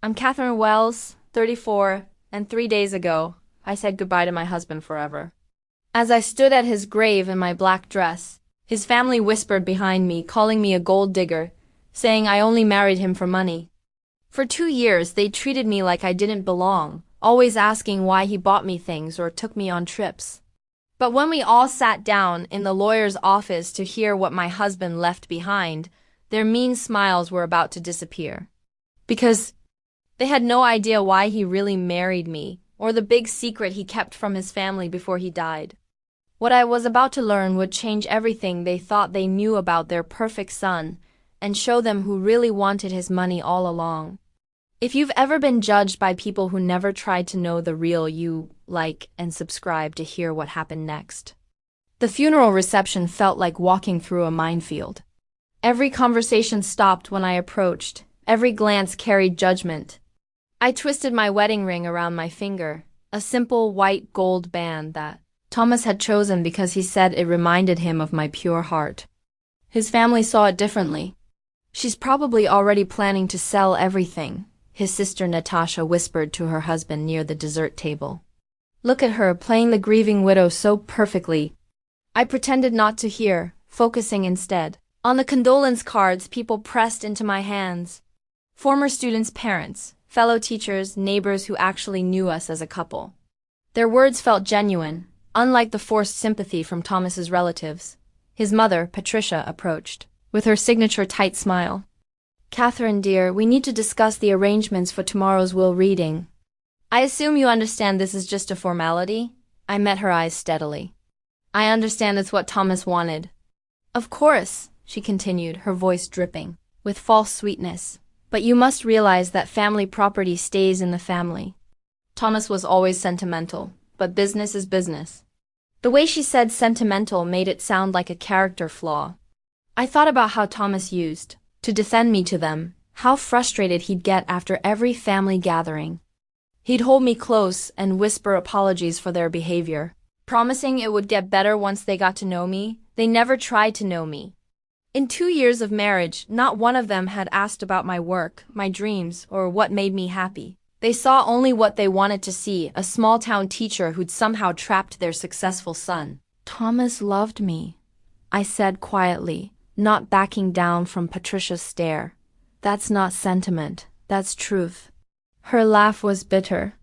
I'm Katherine Wells, 34, and 3 days ago, I said goodbye to my husband forever. As I stood at his grave in my black dress, his family whispered behind me, calling me a gold digger, saying I only married him for money. For 2 years, they treated me like I didn't belong, always asking why he bought me things or took me on trips. But when we all sat down in the lawyer's office to hear what my husband left behind, their mean smiles were about to disappear. Because they had no idea why he really married me, or the big secret he kept from his family before he died. What I was about to learn would change everything they thought they knew about their perfect son, and show them who really wanted his money all along. If you've ever been judged by people who never tried to know the real you, like and subscribe to hear what happened next. The funeral reception felt like walking through a minefield. Every conversation stopped when I approached, every glance carried judgment. I twisted my wedding ring around my finger, a simple white gold band that Thomas had chosen because he said it reminded him of my pure heart. His family saw it differently. She's probably already planning to sell everything, his sister Natasha whispered to her husband near the dessert table. Look at her, playing the grieving widow so perfectly. I pretended not to hear, focusing instead on the condolence cards people pressed into my hands. Former students' parents, fellow teachers, neighbors who actually knew us as a couple. Their words felt genuine, unlike the forced sympathy from Thomas's relatives. His mother, Patricia, approached, with her signature tight smile. Katherine, dear, we need to discuss the arrangements for tomorrow's will reading. I assume you understand this is just a formality? I met her eyes steadily. I understand it's what Thomas wanted. Of course, she continued, her voice dripping with false sweetness. But you must realize that family property stays in the family. Thomas was always sentimental, but business is business. The way she said sentimental made it sound like a character flaw. I thought about how Thomas used to defend me to them, how frustrated he'd get after every family gathering. He'd hold me close and whisper apologies for their behavior, promising it would get better once they got to know me. They never tried to know me. In 2 years of marriage, not one of them had asked about my work, my dreams, or what made me happy. They saw only what they wanted to see, a small-town teacher who'd somehow trapped their successful son. Thomas loved me, I said quietly, not backing down from Patricia's stare. That's not sentiment, that's truth. Her laugh was bitter.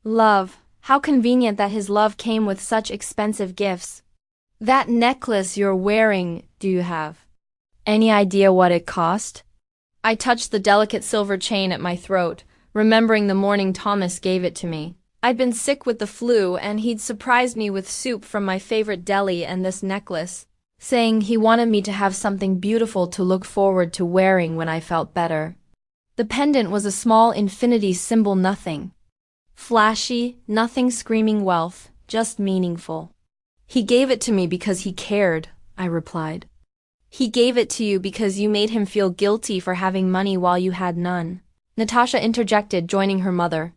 Love, how convenient that his love came with such expensive gifts. That necklace you're wearing, do you have any idea what it cost? I touched the delicate silver chain at my throat, remembering the morning Thomas gave it to me. I'd been sick with the flu, and he'd surprised me with soup from my favorite deli and this necklace, saying he wanted me to have something beautiful to look forward to wearing when I felt better. The pendant was a small infinity symbol, nothing flashy, nothing screaming wealth, just meaningful. He gave it to me because he cared, I replied. He gave it to you because you made him feel guilty for having money while you had none. Natasha interjected, joining her mother.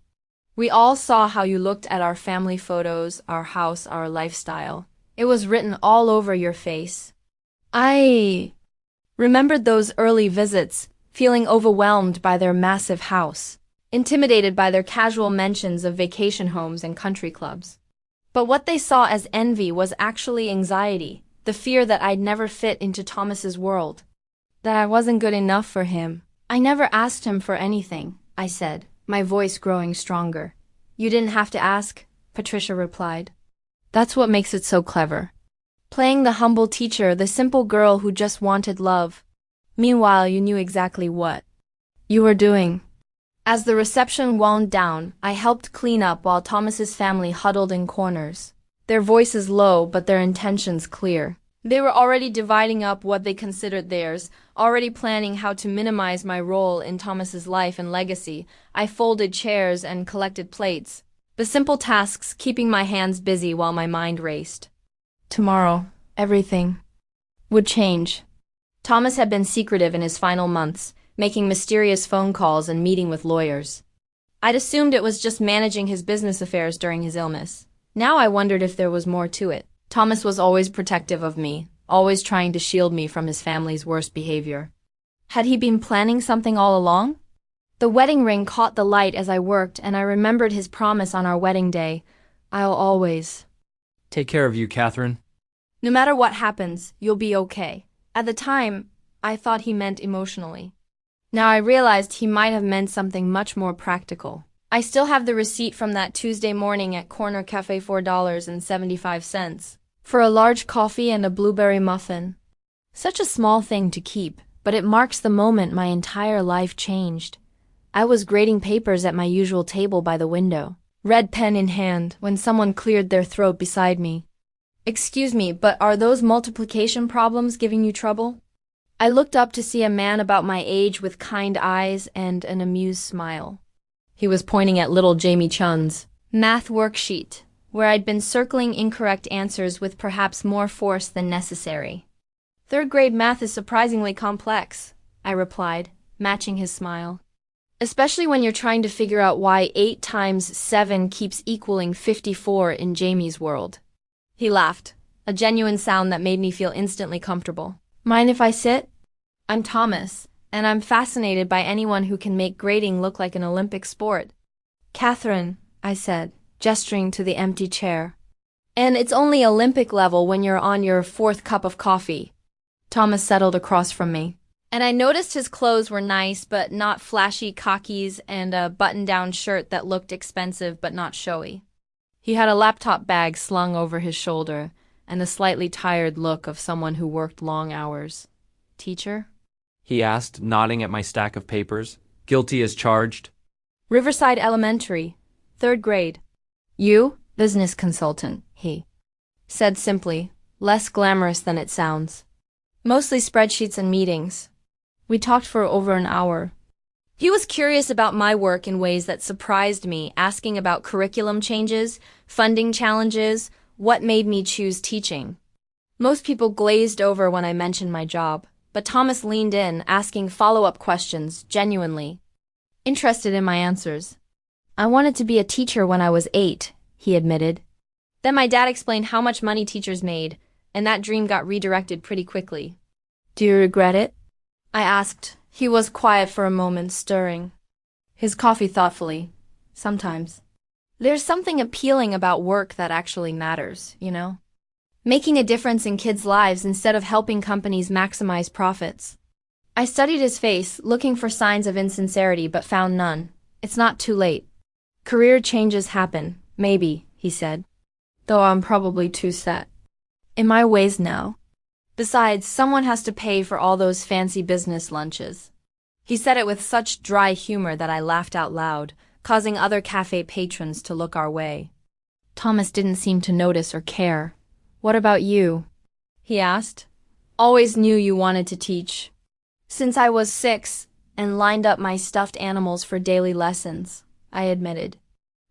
We all saw how you looked at our family photos, our house, our lifestyle. It was written all over your face. I remembered those early visits, feeling overwhelmed by their massive house, intimidated by their casual mentions of vacation homes and country clubs. But what they saw as envy was actually anxiety, the fear that I'd never fit into Thomas's world, that I wasn't good enough for him. I never asked him for anything, I said, my voice growing stronger. You didn't have to ask, Patricia replied. That's what makes it so clever. Playing the humble teacher, the simple girl who just wanted love. Meanwhile, you knew exactly what you were doing. As the reception wound down, I helped clean up while Thomas's family huddled in corners, their voices low but their intentions clear. They were already dividing up what they considered theirs, already planning how to minimize my role in Thomas's life and legacy. I folded chairs and collected plates, the simple tasks keeping my hands busy while my mind raced. Tomorrow, everything would change. Thomas had been secretive in his final months, making mysterious phone calls and meeting with lawyers. I'd assumed it was just managing his business affairs during his illness. Now I wondered if there was more to it. Thomas was always protective of me, always trying to shield me from his family's worst behavior. Had he been planning something all along? The wedding ring caught the light as I worked, and I remembered his promise on our wedding day. I'll always. Take care of you, Katherine. No matter what happens, you'll be okay. At the time, I thought he meant emotionally. Now I realized he might have meant something much more practical. I still have the receipt from that Tuesday morning at Corner Cafe, $4.75, for a large coffee and a blueberry muffin. Such a small thing to keep, but it marks the moment my entire life changed. I was grading papers at my usual table by the window, red pen in hand, when someone cleared their throat beside me. "Excuse me, but are those multiplication problems giving you trouble?" I looked up to see a man about my age with kind eyes and an amused smile. He was pointing at little Jamie Chun's math worksheet, where I'd been circling incorrect answers with perhaps more force than necessary. "Third grade math is surprisingly complex," I replied, matching his smile. "Especially when you're trying to figure out why 8 times 7 keeps equaling 54 in Jamie's world." He laughed, a genuine sound that made me feel instantly comfortable. "Mind if I sit?" "I'm Thomas, and I'm fascinated by anyone who can make grading look like an Olympic sport." "Katherine," I said, gesturing to the empty chair. "And it's only Olympic level when you're on your 4th cup of coffee." Thomas settled across from me, and I noticed his clothes were nice but not flashy khakis and a button-down shirt that looked expensive but not showy. He had a laptop bag slung over his shoulder and the slightly tired look of someone who worked long hours. "Teacher?" He asked, nodding at my stack of papers. "Guilty as charged." "Riverside Elementary, 3rd grade." "You?" "Business consultant," he said simply, less glamorous than it sounds. "Mostly spreadsheets and meetings." We talked for over an hour. He was curious about my work in ways that surprised me, asking about curriculum changes, funding challenges, what made me choose teaching. Most people glazed over when I mentioned my job, but Thomas leaned in, asking follow-up questions, genuinely interested in my answers. "I wanted to be a teacher when I was 8, he admitted. Then my dad explained how much money teachers made, and that dream got redirected pretty quickly. "Do you regret it?" I asked. He was quiet for a moment, stirring his coffee thoughtfully. "Sometimes. There's something appealing about work that actually matters, you know? Making a difference in kids' lives instead of helping companies maximize profits." I studied his face, looking for signs of insincerity, but found none. "It's not too late. Career changes happen, maybe," he said. "Though I'm probably too set in my ways now. Besides, someone has to pay for all those fancy business lunches." He said it with such dry humor that I laughed out loud, causing other cafe patrons to look our way. Thomas didn't seem to notice or care. "What about you?" he asked. "Always knew you wanted to teach. Since I was 6, and lined up my stuffed animals for daily lessons," I admitted.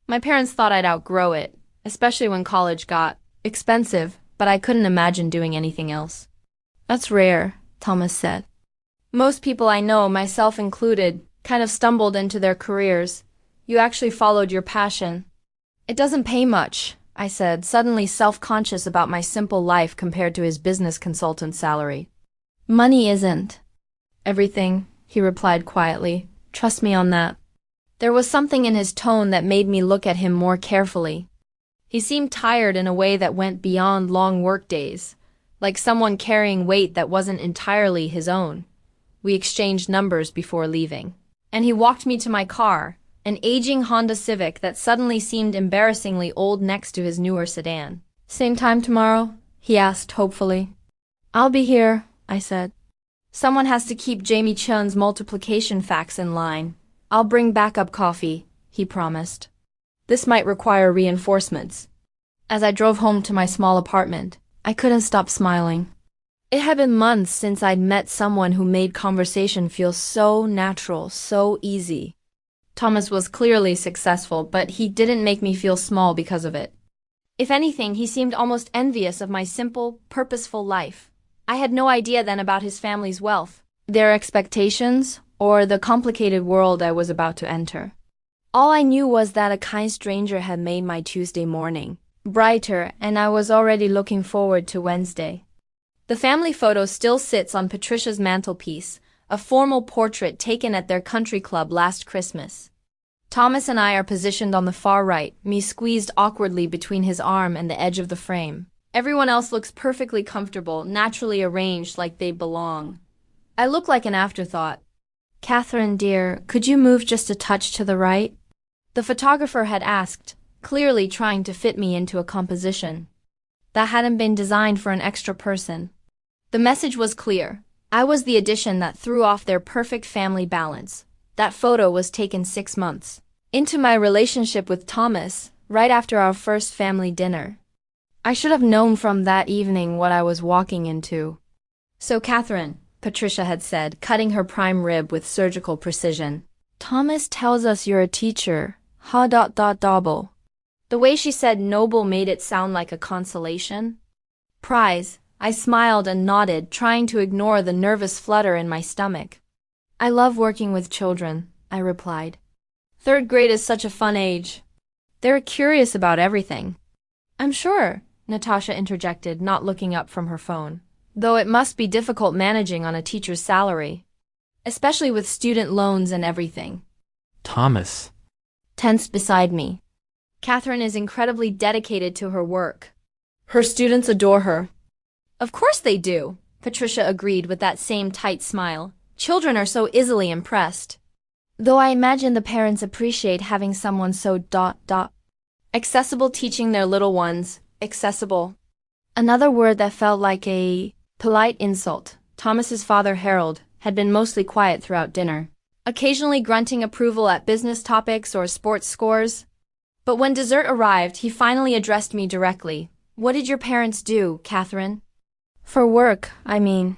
"My parents thought I'd outgrow it, especially when college got expensive, but I couldn't imagine doing anything else." "That's rare," Thomas said. "Most people I know, myself included, kind of stumbled into their careers. You actually followed your passion." "It doesn't pay much," I said, suddenly self-conscious about my simple life compared to his business consultant salary. "Money isn't everything," he replied quietly. "Trust me on that." There was something in his tone that made me look at him more carefully. He seemed tired in a way that went beyond long work days, like someone carrying weight that wasn't entirely his own. We exchanged numbers before leaving, and he walked me to my car, an aging Honda Civic that suddenly seemed embarrassingly old next to his newer sedan. "Same time tomorrow?" he asked hopefully. "I'll be here," I said. "Someone has to keep Jamie Chun's multiplication facts in line. I'll bring backup coffee," he promised. This might require reinforcements. As I drove home to my small apartment, I couldn't stop smiling. It had been months since I'd met someone who made conversation feel so natural, so easy. Thomas was clearly successful, but he didn't make me feel small because of it. If anything, he seemed almost envious of my simple, purposeful life. I had no idea then about his family's wealth, their expectations, or the complicated world I was about to enter. All I knew was that a kind stranger had made my Tuesday morning brighter, and I was already looking forward to Wednesday. The family photo still sits on Patricia's mantelpiece, a formal portrait taken at their country club last Christmas. Thomas and I are positioned on the far right, me squeezed awkwardly between his arm and the edge of the frame. Everyone else looks perfectly comfortable, naturally arranged like they belong. I look like an afterthought. "Katherine, dear, could you move just a touch to the right?" The photographer had asked, clearly trying to fit me into a composition that hadn't been designed for an extra person. The message was clear. I was the addition that threw off their perfect family balance. That photo was taken 6 months into my relationship with Thomas, right after our first family dinner. I should have known from that evening what I was walking into. "So, Katherine," Patricia had said, cutting her prime rib with surgical precision, "Thomas tells us you're a teacher. Ha dot dot double." The way she said noble made it sound like a consolation prize. I smiled and nodded, trying to ignore the nervous flutter in my stomach. "I love working with children," I replied. "Third grade is such a fun age. They're curious about everything." "I'm sure," Natasha interjected, not looking up from her phone. "Though it must be difficult managing on a teacher's salary, especially with student loans and everything." Thomas tensed beside me. "Katherine is incredibly dedicated to her work. Her students adore her." "Of course they do," Patricia agreed with that same tight smile. "Children are so easily impressed. Though I imagine the parents appreciate having someone so accessible teaching their little ones. Accessible. Another word that felt like a polite insult. Thomas's father, Harold, had been mostly quiet throughout dinner, occasionally grunting approval at business topics or sports scores. But when dessert arrived, he finally addressed me directly. "What did your parents do, Katherine?" "For work, I mean."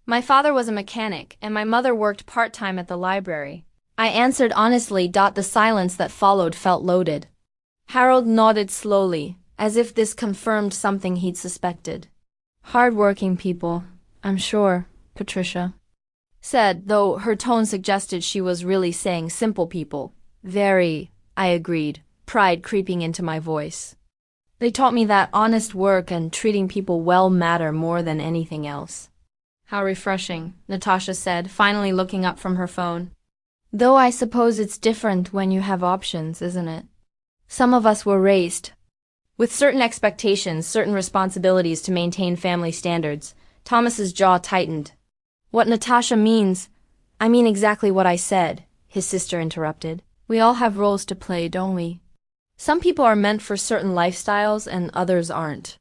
"My father was a mechanic, and my mother worked part-time at the library." I answered honestly. The silence that followed felt loaded. Harold nodded slowly, as if this confirmed something he'd suspected. "Hard-working people, I'm sure," Patricia said, though her tone suggested she was really saying simple people. "Very," I agreed, pride creeping into my voice. "They taught me that honest work and treating people well matter more than anything else." "How refreshing," Natasha said, finally looking up from her phone. "Though I suppose it's different when you have options, isn't it? Some of us were raised with certain expectations, certain responsibilities to maintain family standards." Thomas's jaw tightened. "What Natasha means, I mean exactly what I said," his sister interrupted. "We all have roles to play, don't we? Some people are meant for certain lifestyles and others aren't."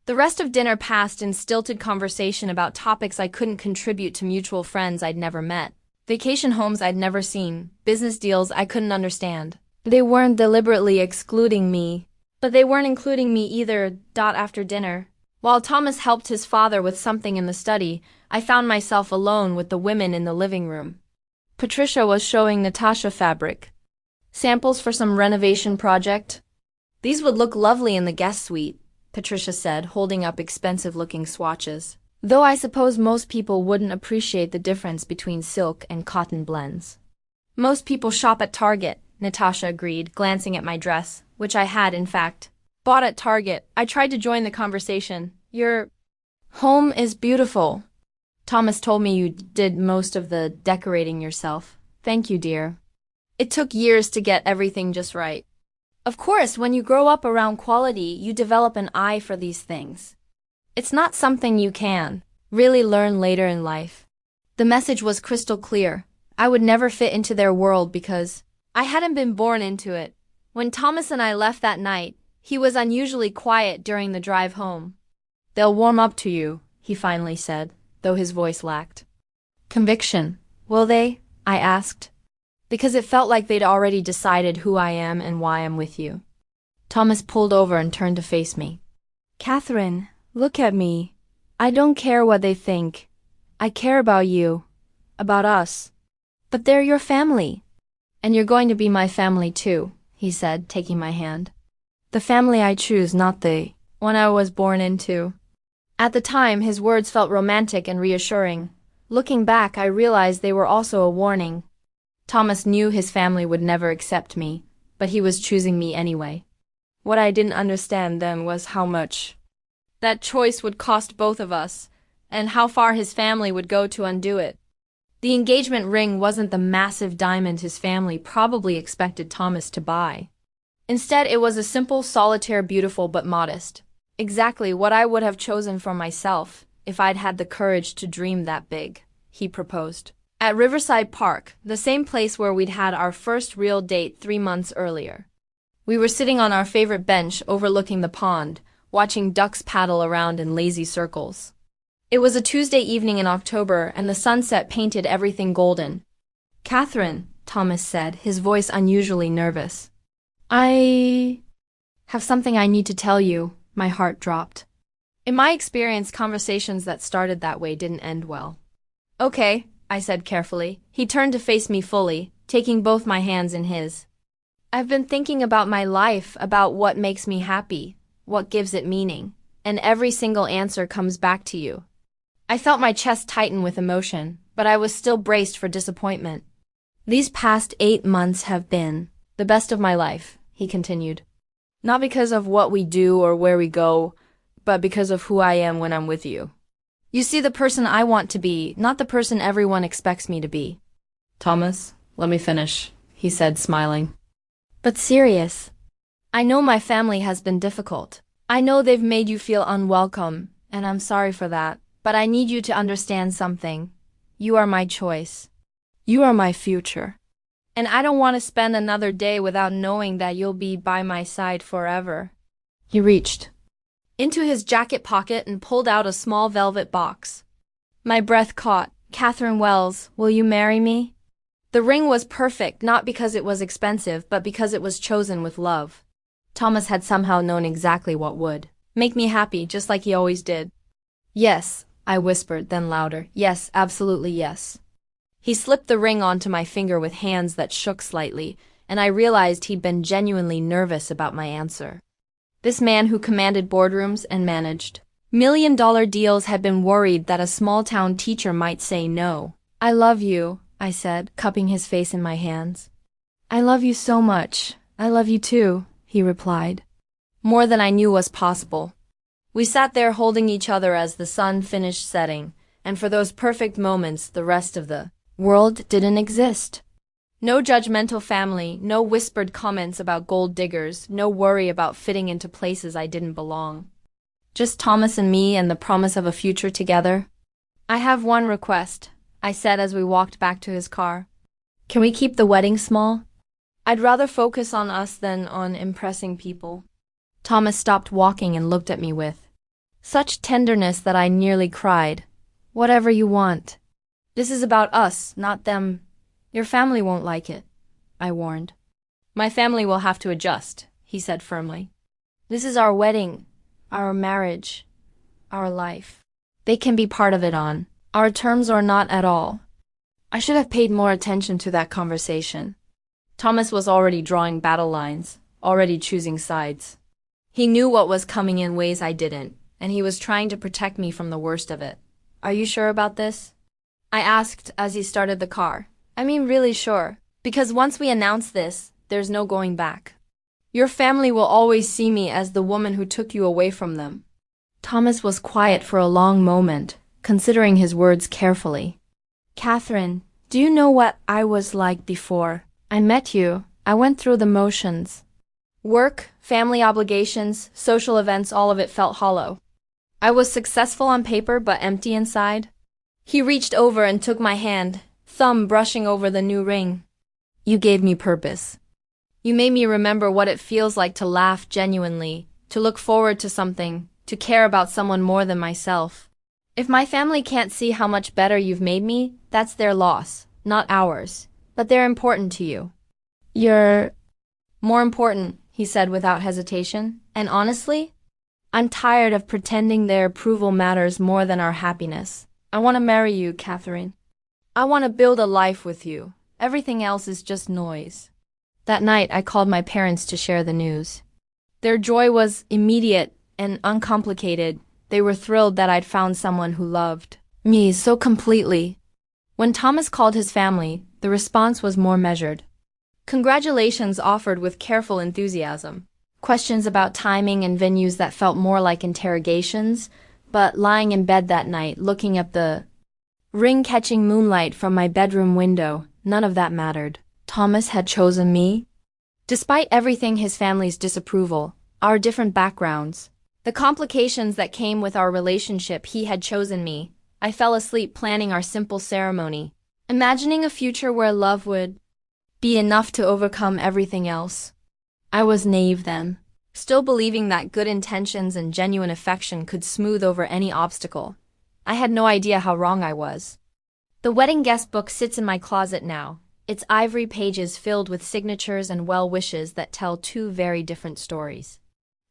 The rest of dinner passed in stilted conversation about topics I couldn't contribute to, mutual friends I'd never met, vacation homes I'd never seen, business deals I couldn't understand. They weren't deliberately excluding me, but they weren't including me either. After dinner, while Thomas helped his father with something in the study, I found myself alone with the women in the living room. Patricia was showing Natasha fabric samples for some renovation project. "These would look lovely in the guest suite," Patricia said, holding up expensive-looking swatches. "Though I suppose most people wouldn't appreciate the difference between silk and cotton blends." "Most people shop at Target," Natasha agreed, glancing at my dress, which I had, in fact, bought at Target. I tried to join the conversation. "Your home is beautiful. Thomas told me you did most of the decorating yourself." "Thank you, dear. It took years to get everything just right." "Of course, when you grow up around quality, you develop an eye for these things. It's not something you can really learn later in life." The message was crystal clear. I would never fit into their world because I hadn't been born into it. When Thomas and I left that night, he was unusually quiet during the drive home. "They'll warm up to you," he finally said, though his voice lacked conviction. "Will they?" I asked, because it felt like they'd already decided who I am and why I'm with you. Thomas pulled over and turned to face me. "Katherine, look at me. I don't care what they think. I care about you, about us. But they're your family. And you're going to be my family too," he said, taking my hand. "The family I choose, not the one I was born into." At the time, his words felt romantic and reassuring. Looking back, I realized they were also a warning. Thomas knew his family would never accept me, but he was choosing me anyway. What I didn't understand then was how much that choice would cost both of us, and how far his family would go to undo it. The engagement ring wasn't the massive diamond his family probably expected Thomas to buy. Instead, it was a simple, solitaire, beautiful but modest. Exactly what I would have chosen for myself if I'd had the courage to dream that big, he proposed. At Riverside Park, the same place where we'd had our first real date 3 months earlier. We were sitting on our favorite bench overlooking the pond, watching ducks paddle around in lazy circles. It was a Tuesday evening in October, and the sunset painted everything golden. "Katherine," Thomas said, his voice unusually nervous. "I have something I need to tell you." My heart dropped. In my experience, conversations that started that way didn't end well. "Okay," I said carefully. He turned to face me fully, taking both my hands in his. "I've been thinking about my life, about what makes me happy, what gives it meaning, and every single answer comes back to you." I felt my chest tighten with emotion, but I was still braced for disappointment. "These past 8 months have been the best of my life," he continued. "Not because of what we do or where we go, but because of who I am when I'm with you. You see, the person I want to be, not the person everyone expects me to be." "Thomas, let me finish," he said, smiling. "But serious. I know my family has been difficult. I know they've made you feel unwelcome, and I'm sorry for that. But I need you to understand something. You are my choice. You are my future. And I don't want to spend another day without knowing that you'll be by my side forever." He reached into his jacket pocket and pulled out a small velvet box. My breath caught. "Katherine Wells, will you marry me?" The ring was perfect, not because it was expensive, but because it was chosen with love. Thomas had somehow known exactly what would make me happy, just like he always did. "Yes," I whispered, then louder. "Yes, absolutely yes." He slipped the ring onto my finger with hands that shook slightly, and I realized he'd been genuinely nervous about my answer. This man who commanded boardrooms and managed million-dollar deals had been worried that a small-town teacher might say no. "I love you," I said, cupping his face in my hands. "I love you so much. I love you too," he replied. More than I knew was possible. We sat there holding each other as the sun finished setting, and for those perfect moments the rest of the world didn't exist. No judgmental family, no whispered comments about gold diggers, no worry about fitting into places I didn't belong. Just Thomas and me and the promise of a future together. "I have one request," I said as we walked back to his car. "Can we keep the wedding small? I'd rather focus on us than on impressing people." Thomas stopped walking and looked at me with such tenderness that I nearly cried. "Whatever you want. This is about us, not them. Your family won't like it," I warned. "My family will have to adjust," he said firmly. "This is our wedding, our marriage, our life. They can be part of it on our terms or not at all." I should have paid more attention to that conversation. Thomas was already drawing battle lines, already choosing sides. He knew what was coming in ways I didn't, and he was trying to protect me from the worst of it. "Are you sure about this?" I asked as he started the car. "I mean, really sure. Because once we announce this, there's no going back. Your family will always see me as the woman who took you away from them." Thomas was quiet for a long moment, considering his words carefully. "Katherine, do you know what I was like before I met you? I went through the motions. Work, family obligations, social events, all of it felt hollow. I was successful on paper but empty inside." He reached over and took my hand, thumb brushing over the new ring. "You gave me purpose. You made me remember what it feels like to laugh genuinely, to look forward to something, to care about someone more than myself. If my family can't see how much better you've made me, that's their loss, not ours. But they're important to you. You're more important," he said without hesitation. "And honestly, I'm tired of pretending their approval matters more than our happiness. I want to marry you, Katherine. I want to build a life with you. Everything else is just noise." That night, I called my parents to share the news. Their joy was immediate and uncomplicated. They were thrilled that I'd found someone who loved me so completely. When Thomas called his family, the response was more measured. Congratulations offered with careful enthusiasm. Questions about timing and venues that felt more like interrogations, but lying in bed that night, looking at the ring catching moonlight from my bedroom window, none of that mattered. Thomas had chosen me. Despite everything, his family's disapproval, our different backgrounds, the complications that came with our relationship, he had chosen me. I fell asleep planning our simple ceremony, imagining a future where love would be enough to overcome everything else. I was naive then, still believing that good intentions and genuine affection could smooth over any obstacle. I had no idea how wrong I was. The wedding guest book sits in my closet now, its ivory pages filled with signatures and well wishes that tell two very different stories.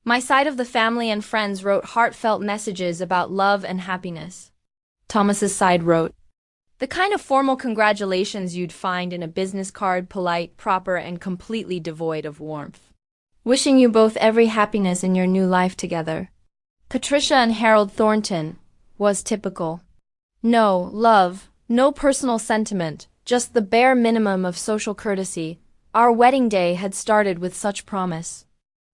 My side of the family and friends wrote heartfelt messages about love and happiness. Thomas's side wrote, the kind of formal congratulations you'd find in a business card, polite, proper, and completely devoid of warmth. Wishing you both every happiness in your new life together. Patricia and Harold Thornton was typical. No love, no personal sentiment, just the bare minimum of social courtesy. Our wedding day had started with such promise.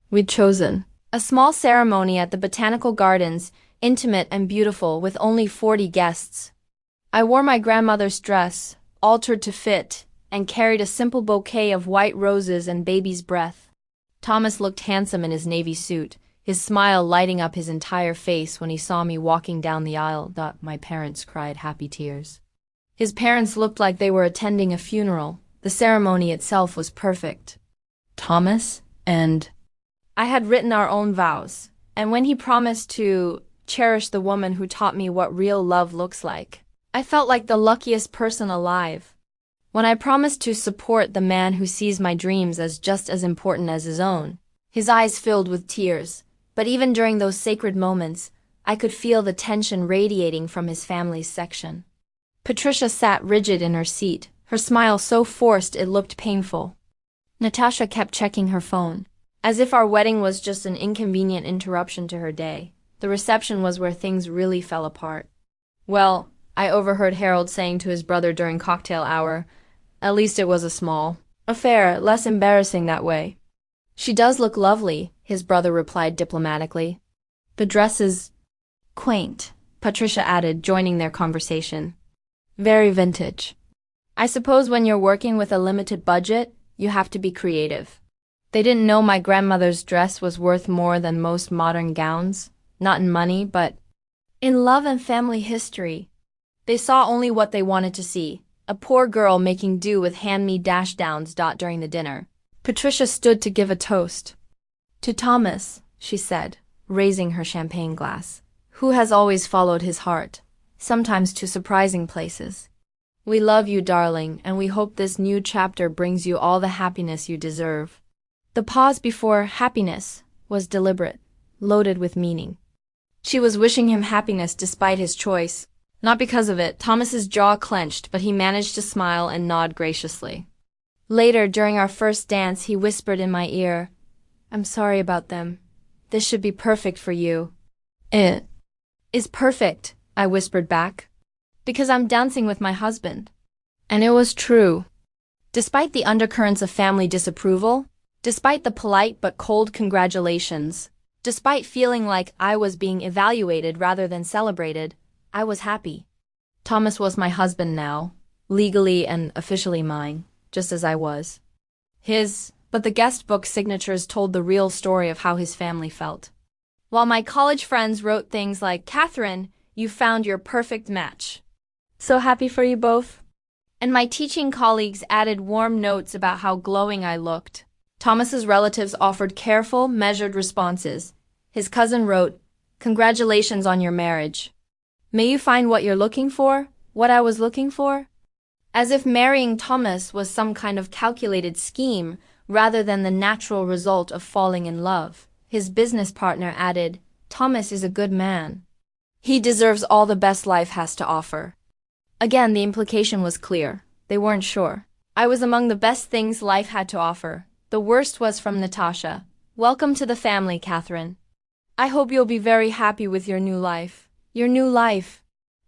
We'd chosen a small ceremony at the Botanical Gardens, intimate and beautiful, with only 40 guests. I wore my grandmother's dress, altered to fit, and carried a simple bouquet of white roses and baby's breath. Thomas looked handsome in his navy suit, his smile lighting up his entire face when he saw me walking down the aisle. My parents cried happy tears. His parents looked like they were attending a funeral. The ceremony itself was perfect. Thomas and I had written our own vows, and when he promised to cherish the woman who taught me what real love looks like, I felt like the luckiest person alive. When I promised to support the man who sees my dreams as just as important as his own, his eyes filled with tears, but even during those sacred moments, I could feel the tension radiating from his family's section. Patricia sat rigid in her seat, her smile so forced it looked painful. Natasha kept checking her phone, as if our wedding was just an inconvenient interruption to her day. The reception was where things really fell apart. Well, I overheard Harold saying to his brother during cocktail hour, at least it was a small affair, less embarrassing that way. She does look lovely, his brother replied diplomatically. The dress is quaint, Patricia added, joining their conversation. Very vintage. I suppose when you're working with a limited budget, you have to be creative. They didn't know my grandmother's dress was worth more than most modern gowns, not in money, but in love and family history. They saw only what they wanted to see, a poor girl making do with hand-me-downs. During the dinner, Patricia stood to give a toast. To Thomas, she said, raising her champagne glass, who has always followed his heart, sometimes to surprising places. We love you, darling, and we hope this new chapter brings you all the happiness you deserve. The pause before happiness was deliberate, loaded with meaning. She was wishing him happiness despite his choice. Not because of it. Thomas's jaw clenched, but he managed to smile and nod graciously. Later, during our first dance, he whispered in my ear, I'm sorry about them. This should be perfect for you. It is perfect, I whispered back, because I'm dancing with my husband. And it was true. Despite the undercurrents of family disapproval, despite the polite but cold congratulations, despite feeling like I was being evaluated rather than celebrated, I was happy. Thomas was my husband now, legally and officially mine, just as I was his, but the guest book signatures told the real story of how his family felt. While my college friends wrote things like, Katherine, you found your perfect match. So happy for you both. And my teaching colleagues added warm notes about how glowing I looked. Thomas's relatives offered careful, measured responses. His cousin wrote, Congratulations on your marriage. May you find what you're looking for, what I was looking for? As if marrying Thomas was some kind of calculated scheme rather than the natural result of falling in love. His business partner added, Thomas is a good man. He deserves all the best life has to offer. Again, the implication was clear. They weren't sure. I was among the best things life had to offer. The worst was from Natasha. Welcome to the family, Katherine. I hope you'll be very happy with your new life. Your new life.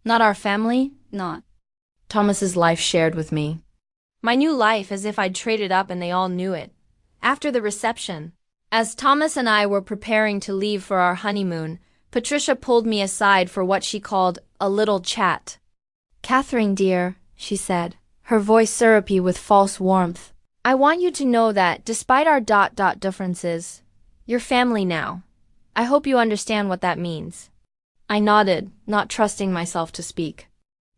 Not our family, not Thomas's life shared with me. My new life, as if I'd traded up and they all knew it. After the reception, as Thomas and I were preparing to leave for our honeymoon, Patricia pulled me aside for what she called a little chat. Katherine dear, she said, her voice syrupy with false warmth. I want you to know that, despite our differences, you're family now. I hope you understand what that means. I nodded, not trusting myself to speak.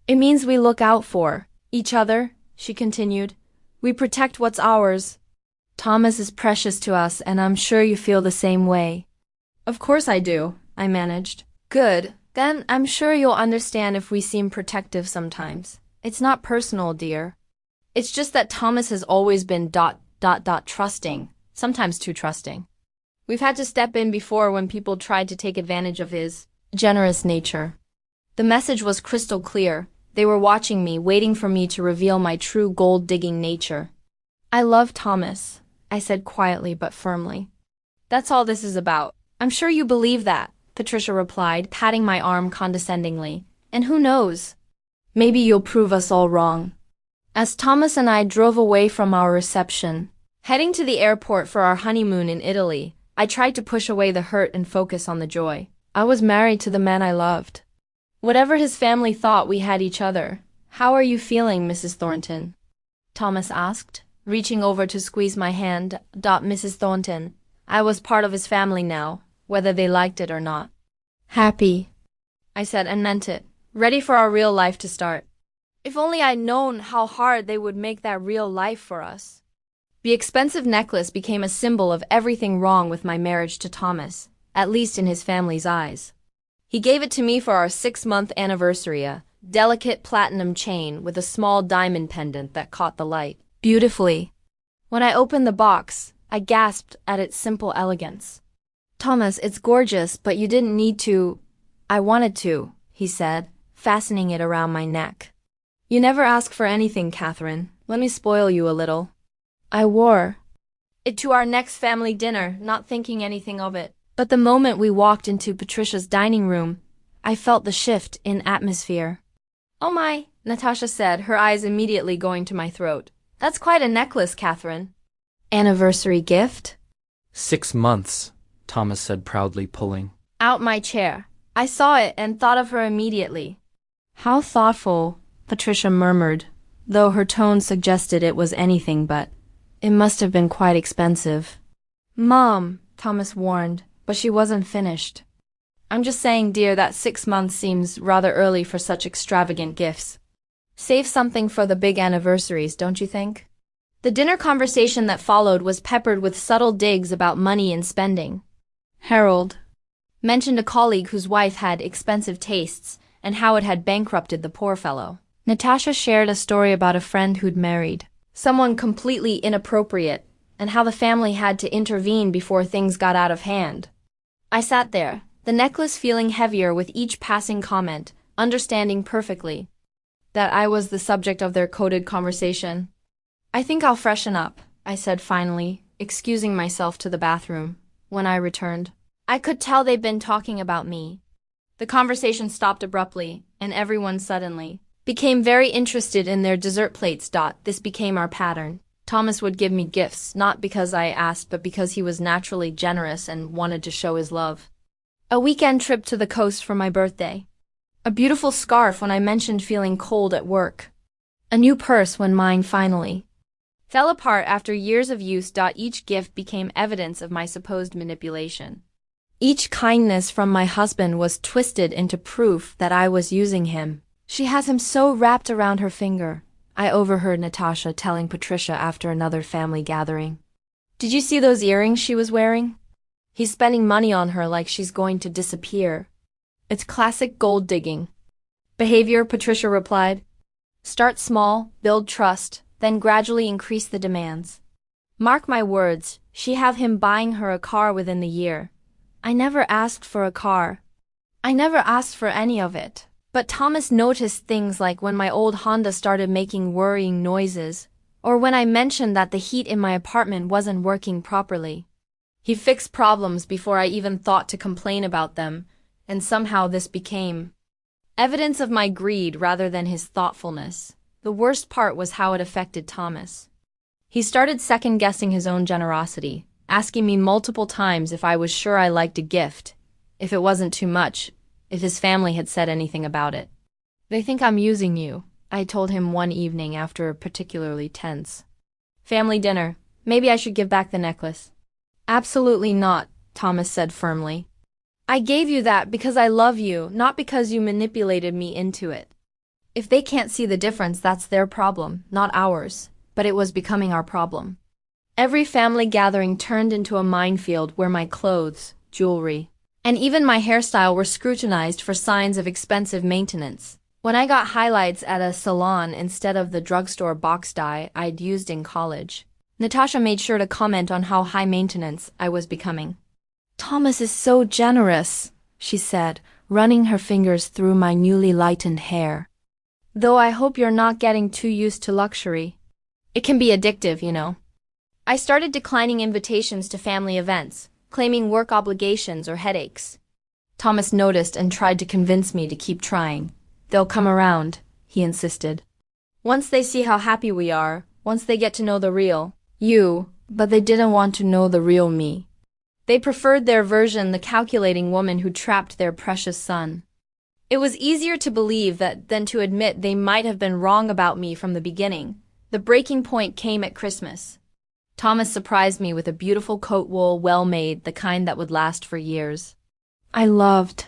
It means we look out for each other, she continued. We protect what's ours. Thomas is precious to us, and I'm sure you feel the same way. Of course I do, I managed. Good. Then I'm sure you'll understand if we seem protective sometimes. It's not personal, dear. It's just that Thomas has always been trusting, sometimes too trusting. We've had to step in before when people tried to take advantage of his generous nature. The message was crystal clear. They were watching me, waiting for me to reveal my true gold-digging nature. I love Thomas, I said quietly but firmly. That's all this is about. I'm sure you believe that, Patricia replied, patting my arm condescendingly. And who knows? Maybe you'll prove us all wrong. As Thomas and I drove away from our reception, heading to the airport for our honeymoon in Italy, I tried to push away the hurt and focus on the joy. I was married to the man I loved. Whatever his family thought, we had each other. How are you feeling, Mrs. Thornton? Thomas asked, reaching over to squeeze my hand. Mrs. Thornton, I was part of his family now, whether they liked it or not. Happy, I said and meant it, ready for our real life to start. If only I'd known how hard they would make that real life for us. The expensive necklace became a symbol of everything wrong with my marriage to Thomas, at least in his family's eyes. He gave it to me for our 6-month anniversary, a delicate platinum chain with a small diamond pendant that caught the light beautifully. When I opened the box, I gasped at its simple elegance. Thomas, it's gorgeous, but you didn't need to. I wanted to, he said, fastening it around my neck. You never ask for anything, Katherine. Let me spoil you a little. I wore it to our next family dinner, not thinking anything of it. But the moment we walked into Patricia's dining room, I felt the shift in atmosphere. Oh my, Natasha said, her eyes immediately going to my throat. That's quite a necklace, Katherine. Anniversary gift? 6 months, Thomas said proudly, pulling out my chair. I saw it and thought of her immediately. How thoughtful, Patricia murmured, though her tone suggested it was anything but. It must have been quite expensive. Mom, Thomas warned, but she wasn't finished. I'm just saying, dear, that 6 months seems rather early for such extravagant gifts. Save something for the big anniversaries, don't you think? The dinner conversation that followed was peppered with subtle digs about money and spending. Harold mentioned a colleague whose wife had expensive tastes and how it had bankrupted the poor fellow. Natasha shared a story about a friend who'd married someone completely inappropriate and how the family had to intervene before things got out of hand. I sat there, the necklace feeling heavier with each passing comment, understanding perfectly that I was the subject of their coded conversation. I think I'll freshen up, I said finally, excusing myself to the bathroom. When I returned, I could tell they'd been talking about me. The conversation stopped abruptly, and everyone suddenly became very interested in their dessert plates. This became our pattern. Thomas would give me gifts, not because I asked, but because he was naturally generous and wanted to show his love. A weekend trip to the coast for my birthday. A beautiful scarf when I mentioned feeling cold at work. A new purse when mine finally fell apart after years of use. Each gift became evidence of my supposed manipulation. Each kindness from my husband was twisted into proof that I was using him. She has him so wrapped around her finger, I overheard Natasha telling Patricia after another family gathering. Did you see those earrings she was wearing? He's spending money on her like she's going to disappear. It's classic gold digging behavior, Patricia replied. Start small, build trust, then gradually increase the demands. Mark my words, she have him buying her a car within the year. I never asked for a car. I never asked for any of it. But Thomas noticed things like when my old Honda started making worrying noises, or when I mentioned that the heat in my apartment wasn't working properly. He fixed problems before I even thought to complain about them, and somehow this became evidence of my greed rather than his thoughtfulness. The worst part was how it affected Thomas. He started second-guessing his own generosity, asking me multiple times if I was sure I liked a gift, if it wasn't too much, if his family had said anything about it. They think I'm using you, I told him one evening after a particularly tense family dinner. Maybe I should give back the necklace. Absolutely not, Thomas said firmly. I gave you that because I love you, not because you manipulated me into it. If they can't see the difference, that's their problem, not ours. But it was becoming our problem. Every family gathering turned into a minefield where my clothes, jewelry, and even my hairstyle were scrutinized for signs of expensive maintenance. When I got highlights at a salon instead of the drugstore box dye I'd used in college, Natasha made sure to comment on how high maintenance I was becoming. Thomas is so generous, she said, running her fingers through my newly lightened hair. Though I hope you're not getting too used to luxury. It can be addictive, you know. I started declining invitations to family events, claiming work obligations or headaches. Thomas noticed and tried to convince me to keep trying. They'll come around, he insisted. Once they see how happy we are, once they get to know the real you, but they didn't want to know the real me. They preferred their version, the calculating woman who trapped their precious son. It was easier to believe that than to admit they might have been wrong about me from the beginning. The breaking point came at Christmas. Thomas surprised me with a beautiful coat wool, well-made, the kind that would last for years. I loved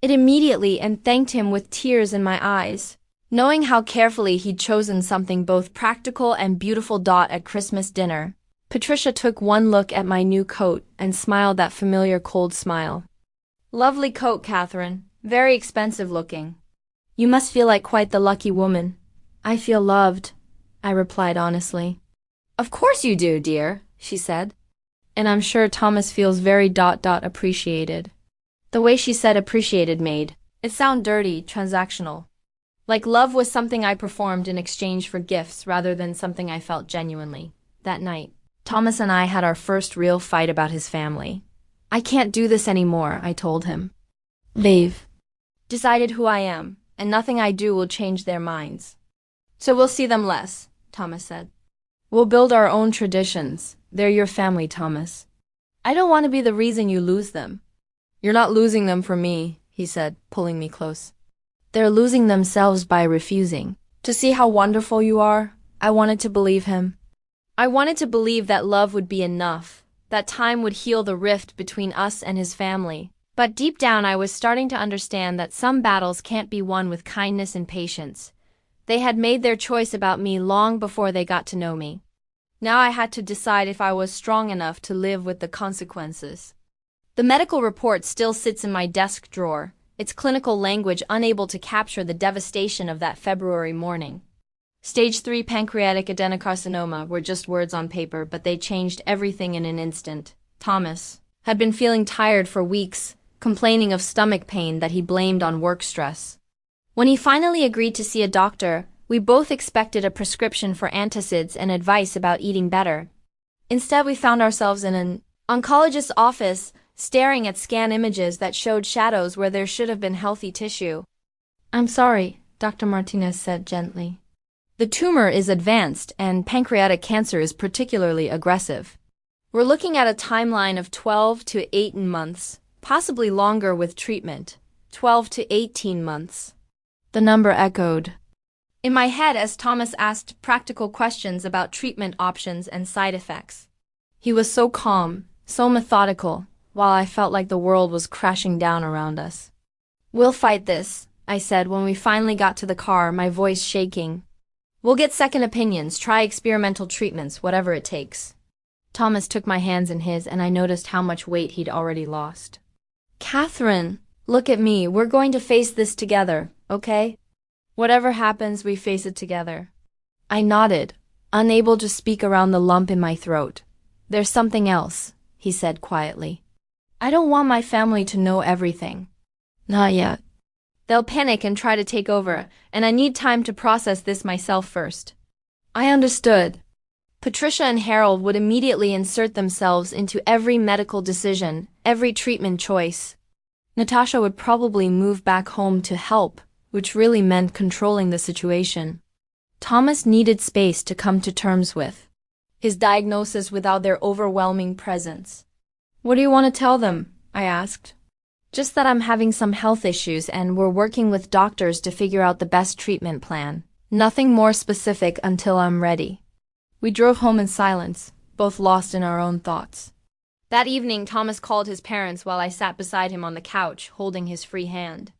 it immediately and thanked him with tears in my eyes, knowing how carefully he'd chosen something both practical and beautiful. At Christmas dinner, Patricia took one look at my new coat and smiled that familiar cold smile. Lovely coat, Katherine. Very expensive looking. You must feel like quite the lucky woman. I feel loved, I replied honestly. Of course you do, dear, she said. And I'm sure Thomas feels very appreciated. The way she said appreciated made it sound dirty, transactional. Like love was something I performed in exchange for gifts rather than something I felt genuinely. That night, Thomas and I had our first real fight about his family. I can't do this anymore, I told him. They've decided who I am, and nothing I do will change their minds. So we'll see them less, Thomas said. We'll build our own traditions. They're your family, Thomas. I don't want to be the reason you lose them. You're not losing them for me, he said, pulling me close. They're losing themselves by refusing to see how wonderful you are. I wanted to believe him. I wanted to believe that love would be enough, that time would heal the rift between us and his family. But deep down I was starting to understand that some battles can't be won with kindness and patience. They had made their choice about me long before they got to know me. Now I had to decide if I was strong enough to live with the consequences. The medical report still sits in my desk drawer, its clinical language unable to capture the devastation of that February morning. Stage 3 pancreatic adenocarcinoma were just words on paper, but they changed everything in an instant. Thomas had been feeling tired for weeks, complaining of stomach pain that he blamed on work stress. When he finally agreed to see a doctor, we both expected a prescription for antacids and advice about eating better. Instead, we found ourselves in an oncologist's office, staring at scan images that showed shadows where there should have been healthy tissue. I'm sorry, Dr. Martinez said gently. The tumor is advanced and pancreatic cancer is particularly aggressive. We're looking at a timeline of 12 to 18 months, possibly longer with treatment. 12 to 18 months. The number echoed in my head as Thomas asked practical questions about treatment options and side effects. He was so calm, so methodical, while I felt like the world was crashing down around us. We'll fight this, I said when we finally got to the car, my voice shaking. We'll get second opinions, try experimental treatments, whatever it takes. Thomas took my hands in his and I noticed how much weight he'd already lost. Katherine, look at me, we're going to face this together, okay? Whatever happens, we face it together. I nodded, unable to speak around the lump in my throat. There's something else, he said quietly. I don't want my family to know everything. Not yet. They'll panic and try to take over, and I need time to process this myself first. I understood. Patricia and Harold would immediately insert themselves into every medical decision, every treatment choice. Natasha would probably move back home to help, which really meant controlling the situation. Thomas needed space to come to terms with his diagnosis without their overwhelming presence. What do you want to tell them? I asked. Just that I'm having some health issues and we're working with doctors to figure out the best treatment plan. Nothing more specific until I'm ready. We drove home in silence, both lost in our own thoughts. That evening, Thomas called his parents while I sat beside him on the couch, holding his free hand.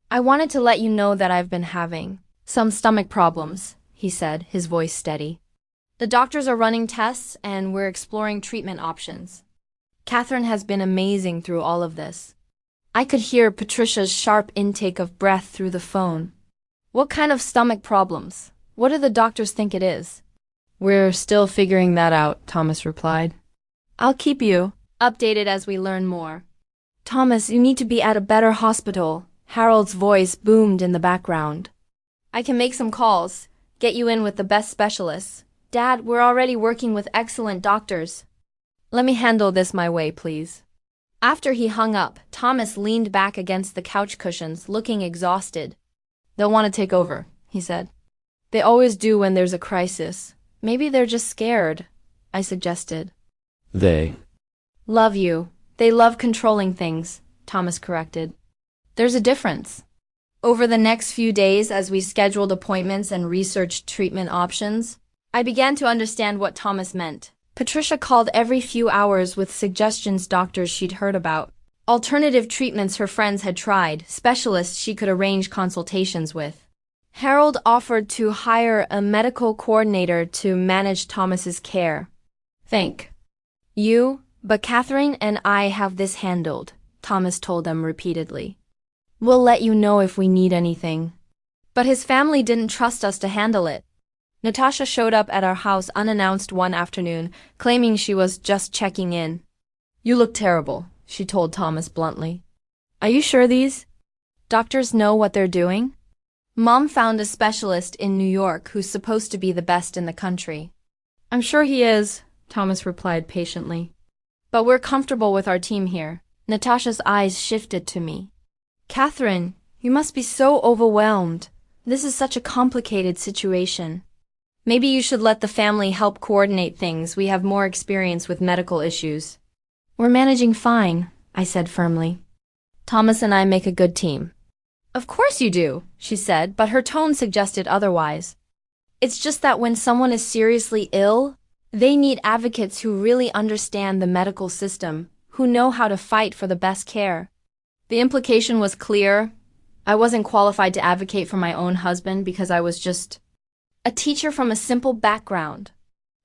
I wanted to let you know that I've been having some stomach problems, he said, his voice steady. The doctors are running tests and we're exploring treatment options. Katherine has been amazing through all of this. I could hear Patricia's sharp intake of breath through the phone. What kind of stomach problems? What do the doctors think it is? We're still figuring that out, Thomas replied. I'll keep you updated as we learn more. Thomas, you need to be at a better hospital. Harold's voice boomed in the background. I can make some calls, get you in with the best specialists. Dad, we're already working with excellent doctors. Let me handle this my way, please. After he hung up, Thomas leaned back against the couch cushions, looking exhausted. They'll want to take over, he said. They always do when there's a crisis. Maybe they're just scared, I suggested. They Love you. They love controlling things, Thomas corrected. There's a difference. Over the next few days, as we scheduled appointments and researched treatment options, I began to understand what Thomas meant. Patricia called every few hours with suggestions doctors she'd heard about, alternative treatments her friends had tried, specialists she could arrange consultations with. Harold offered to hire a medical coordinator to manage Thomas's care. Thank you, but Katherine and I have this handled, Thomas told them repeatedly. We'll let you know if we need anything. But his family didn't trust us to handle it. Natasha showed up at our house unannounced one afternoon, claiming she was just checking in. You look terrible, she told Thomas bluntly. Are you sure these doctors know what they're doing? Mom found a specialist in New York who's supposed to be the best in the country. I'm sure he is, Thomas replied patiently. But we're comfortable with our team here. Natasha's eyes shifted to me. Katherine, you must be so overwhelmed. This is such a complicated situation. Maybe you should let the family help coordinate things. We have more experience with medical issues. We're managing fine, I said firmly. Thomas and I make a good team. Of course you do, she said, but her tone suggested otherwise. It's just that when someone is seriously ill, they need advocates who really understand the medical system, who know how to fight for the best care. The implication was clear. I wasn't qualified to advocate for my own husband because I was just a teacher from a simple background.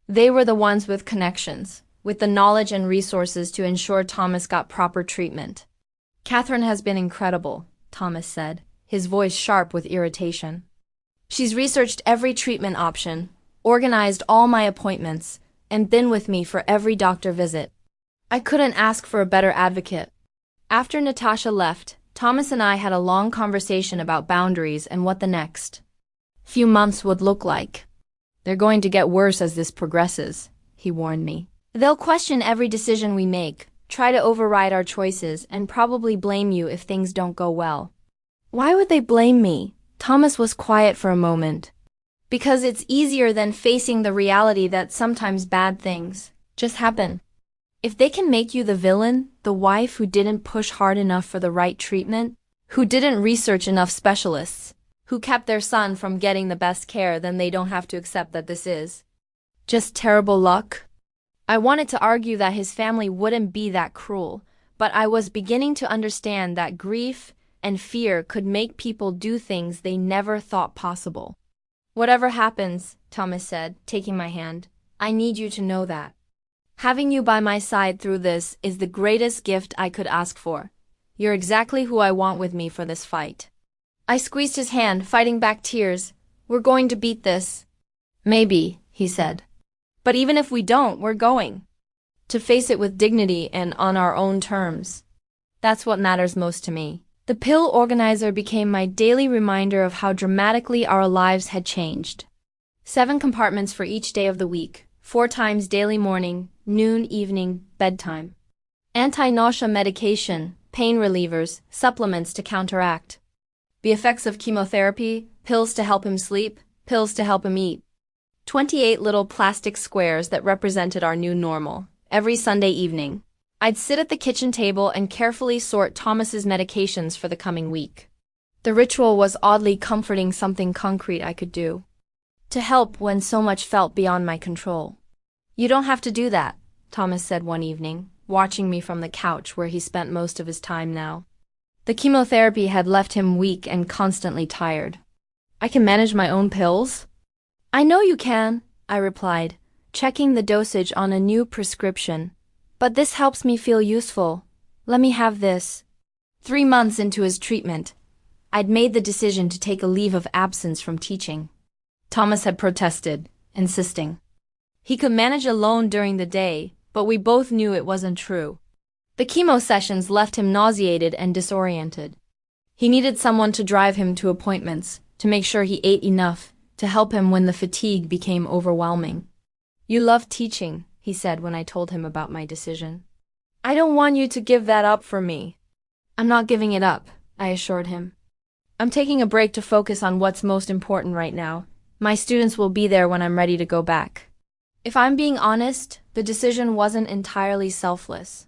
They were the ones with connections, with the knowledge and resources to ensure Thomas got proper treatment. Katherine has been incredible, Thomas said, his voice sharp with irritation. She's researched every treatment option, organized all my appointments, and been with me for every doctor visit. I couldn't ask for a better advocate. After Natasha left, Thomas and I had a long conversation about boundaries and what the next few months would look like. They're going to get worse as this progresses, he warned me. They'll question every decision we make, try to override our choices, and probably blame you if things don't go well. Why would they blame me? Thomas was quiet for a moment. Because it's easier than facing the reality that sometimes bad things just happen. If they can make you the villain, the wife who didn't push hard enough for the right treatment, who didn't research enough specialists, who kept their son from getting the best care, then they don't have to accept that this is just terrible luck. I wanted to argue that his family wouldn't be that cruel, but I was beginning to understand that grief and fear could make people do things they never thought possible. Whatever happens, Thomas said, taking my hand, I need you to know that. Having you by my side through this is the greatest gift I could ask for. You're exactly who I want with me for this fight. I squeezed his hand, fighting back tears. We're going to beat this. Maybe, he said. But even if we don't, we're going to face it with dignity and on our own terms. That's what matters most to me. The pill organizer became my daily reminder of how dramatically our lives had changed. 7 compartments for each day of the week, 4 times daily morning, noon, evening, bedtime. Anti-nausea medication, pain relievers, supplements to counteract the effects of chemotherapy, pills to help him sleep, pills to help him eat. 28 little plastic squares that represented our new normal. Every Sunday evening, I'd sit at the kitchen table and carefully sort Thomas's medications for the coming week. The ritual was oddly comforting, something concrete I could do to help when so much felt beyond my control. "You don't have to do that," Thomas said one evening, watching me from the couch where he spent most of his time now. The chemotherapy had left him weak and constantly tired. "I can manage my own pills?" "I know you can," I replied, checking the dosage on a new prescription. "But this helps me feel useful. Let me have this." 3 months into his treatment, I'd made the decision to take a leave of absence from teaching. Thomas had protested, insisting he could manage alone during the day, but we both knew it wasn't true. The chemo sessions left him nauseated and disoriented. He needed someone to drive him to appointments, to make sure he ate enough, to help him when the fatigue became overwhelming. "You love teaching," he said when I told him about my decision. "I don't want you to give that up for me." "I'm not giving it up," I assured him. "I'm taking a break to focus on what's most important right now. My students will be there when I'm ready to go back." If I'm being honest, the decision wasn't entirely selfless.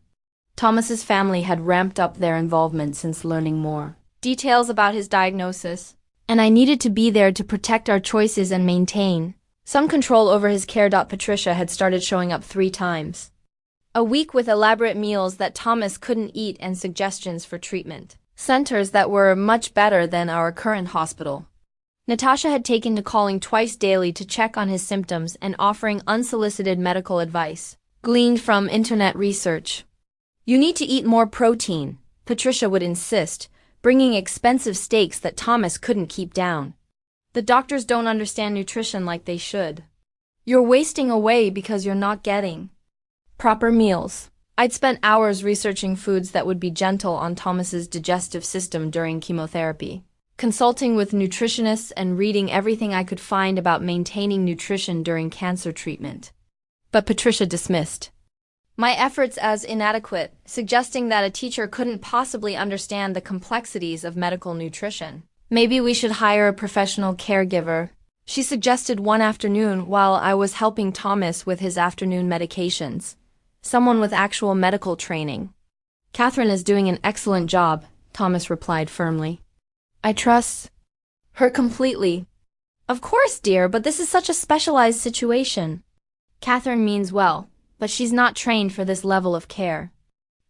Thomas's family had ramped up their involvement since learning more details about his diagnosis, and I needed to be there to protect our choices and maintain some control over his care. Patricia had started showing up 3 times a week with elaborate meals that Thomas couldn't eat and suggestions for treatment centers that were much better than our current hospital. Natasha had taken to calling twice daily to check on his symptoms and offering unsolicited medical advice gleaned from internet research. "You need to eat more protein," Patricia would insist, bringing expensive steaks that Thomas couldn't keep down. "The doctors don't understand nutrition like they should. You're wasting away because you're not getting proper meals." I'd spent hours researching foods that would be gentle on Thomas's digestive system during chemotherapy, consulting with nutritionists and reading everything I could find about maintaining nutrition during cancer treatment. But Patricia dismissed my efforts as inadequate, suggesting that a teacher couldn't possibly understand the complexities of medical nutrition. "Maybe we should hire a professional caregiver," she suggested one afternoon while I was helping Thomas with his afternoon medications. "Someone with actual medical training." "Katherine is doing an excellent job," Thomas replied firmly. "I trust her completely." "Of course, dear, but this is such a specialized situation." "Katherine means well, but she's not trained for this level of care."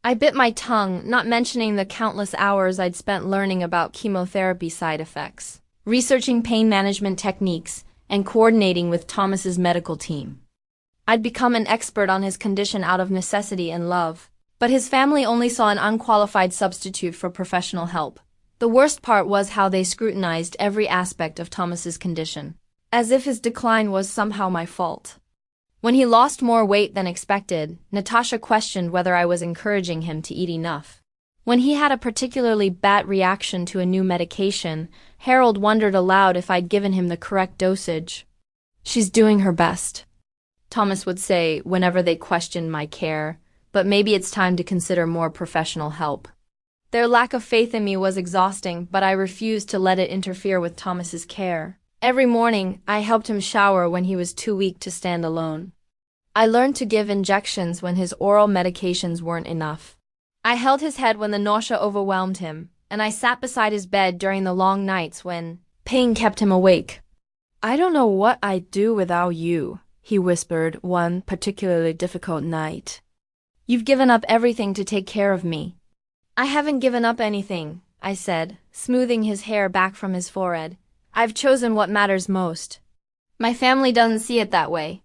I bit my tongue, not mentioning the countless hours I'd spent learning about chemotherapy side effects, researching pain management techniques, and coordinating with Thomas's medical team. I'd become an expert on his condition out of necessity and love, but his family only saw an unqualified substitute for professional help. The worst part was how they scrutinized every aspect of Thomas's condition, as if his decline was somehow my fault. When he lost more weight than expected, Natasha questioned whether I was encouraging him to eat enough. When he had a particularly bad reaction to a new medication, Harold wondered aloud if I'd given him the correct dosage. "She's doing her best," Thomas would say whenever they questioned my care, "but maybe it's time to consider more professional help." Their lack of faith in me was exhausting, but I refused to let it interfere with Thomas's care. Every morning, I helped him shower when he was too weak to stand alone. I learned to give injections when his oral medications weren't enough. I held his head when the nausea overwhelmed him, and I sat beside his bed during the long nights when pain kept him awake. "I don't know what I'd do without you," he whispered one particularly difficult night. "You've given up everything to take care of me." "I haven't given up anything," I said, smoothing his hair back from his forehead. "I've chosen what matters most." "My family doesn't see it that way."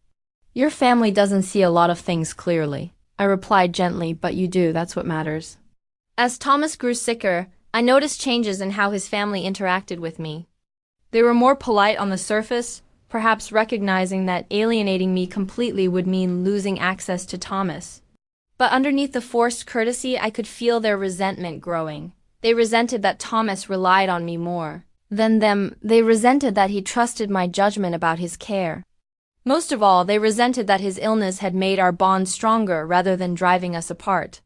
"Your family doesn't see a lot of things clearly," I replied gently, "but you do, that's what matters." As Thomas grew sicker, I noticed changes in how his family interacted with me. They were more polite on the surface, perhaps recognizing that alienating me completely would mean losing access to Thomas. But underneath the forced courtesy, I could feel their resentment growing. They resented that Thomas relied on me more than them. They resented that he trusted my judgment about his care. Most of all, they resented that his illness had made our bond stronger rather than driving us apart.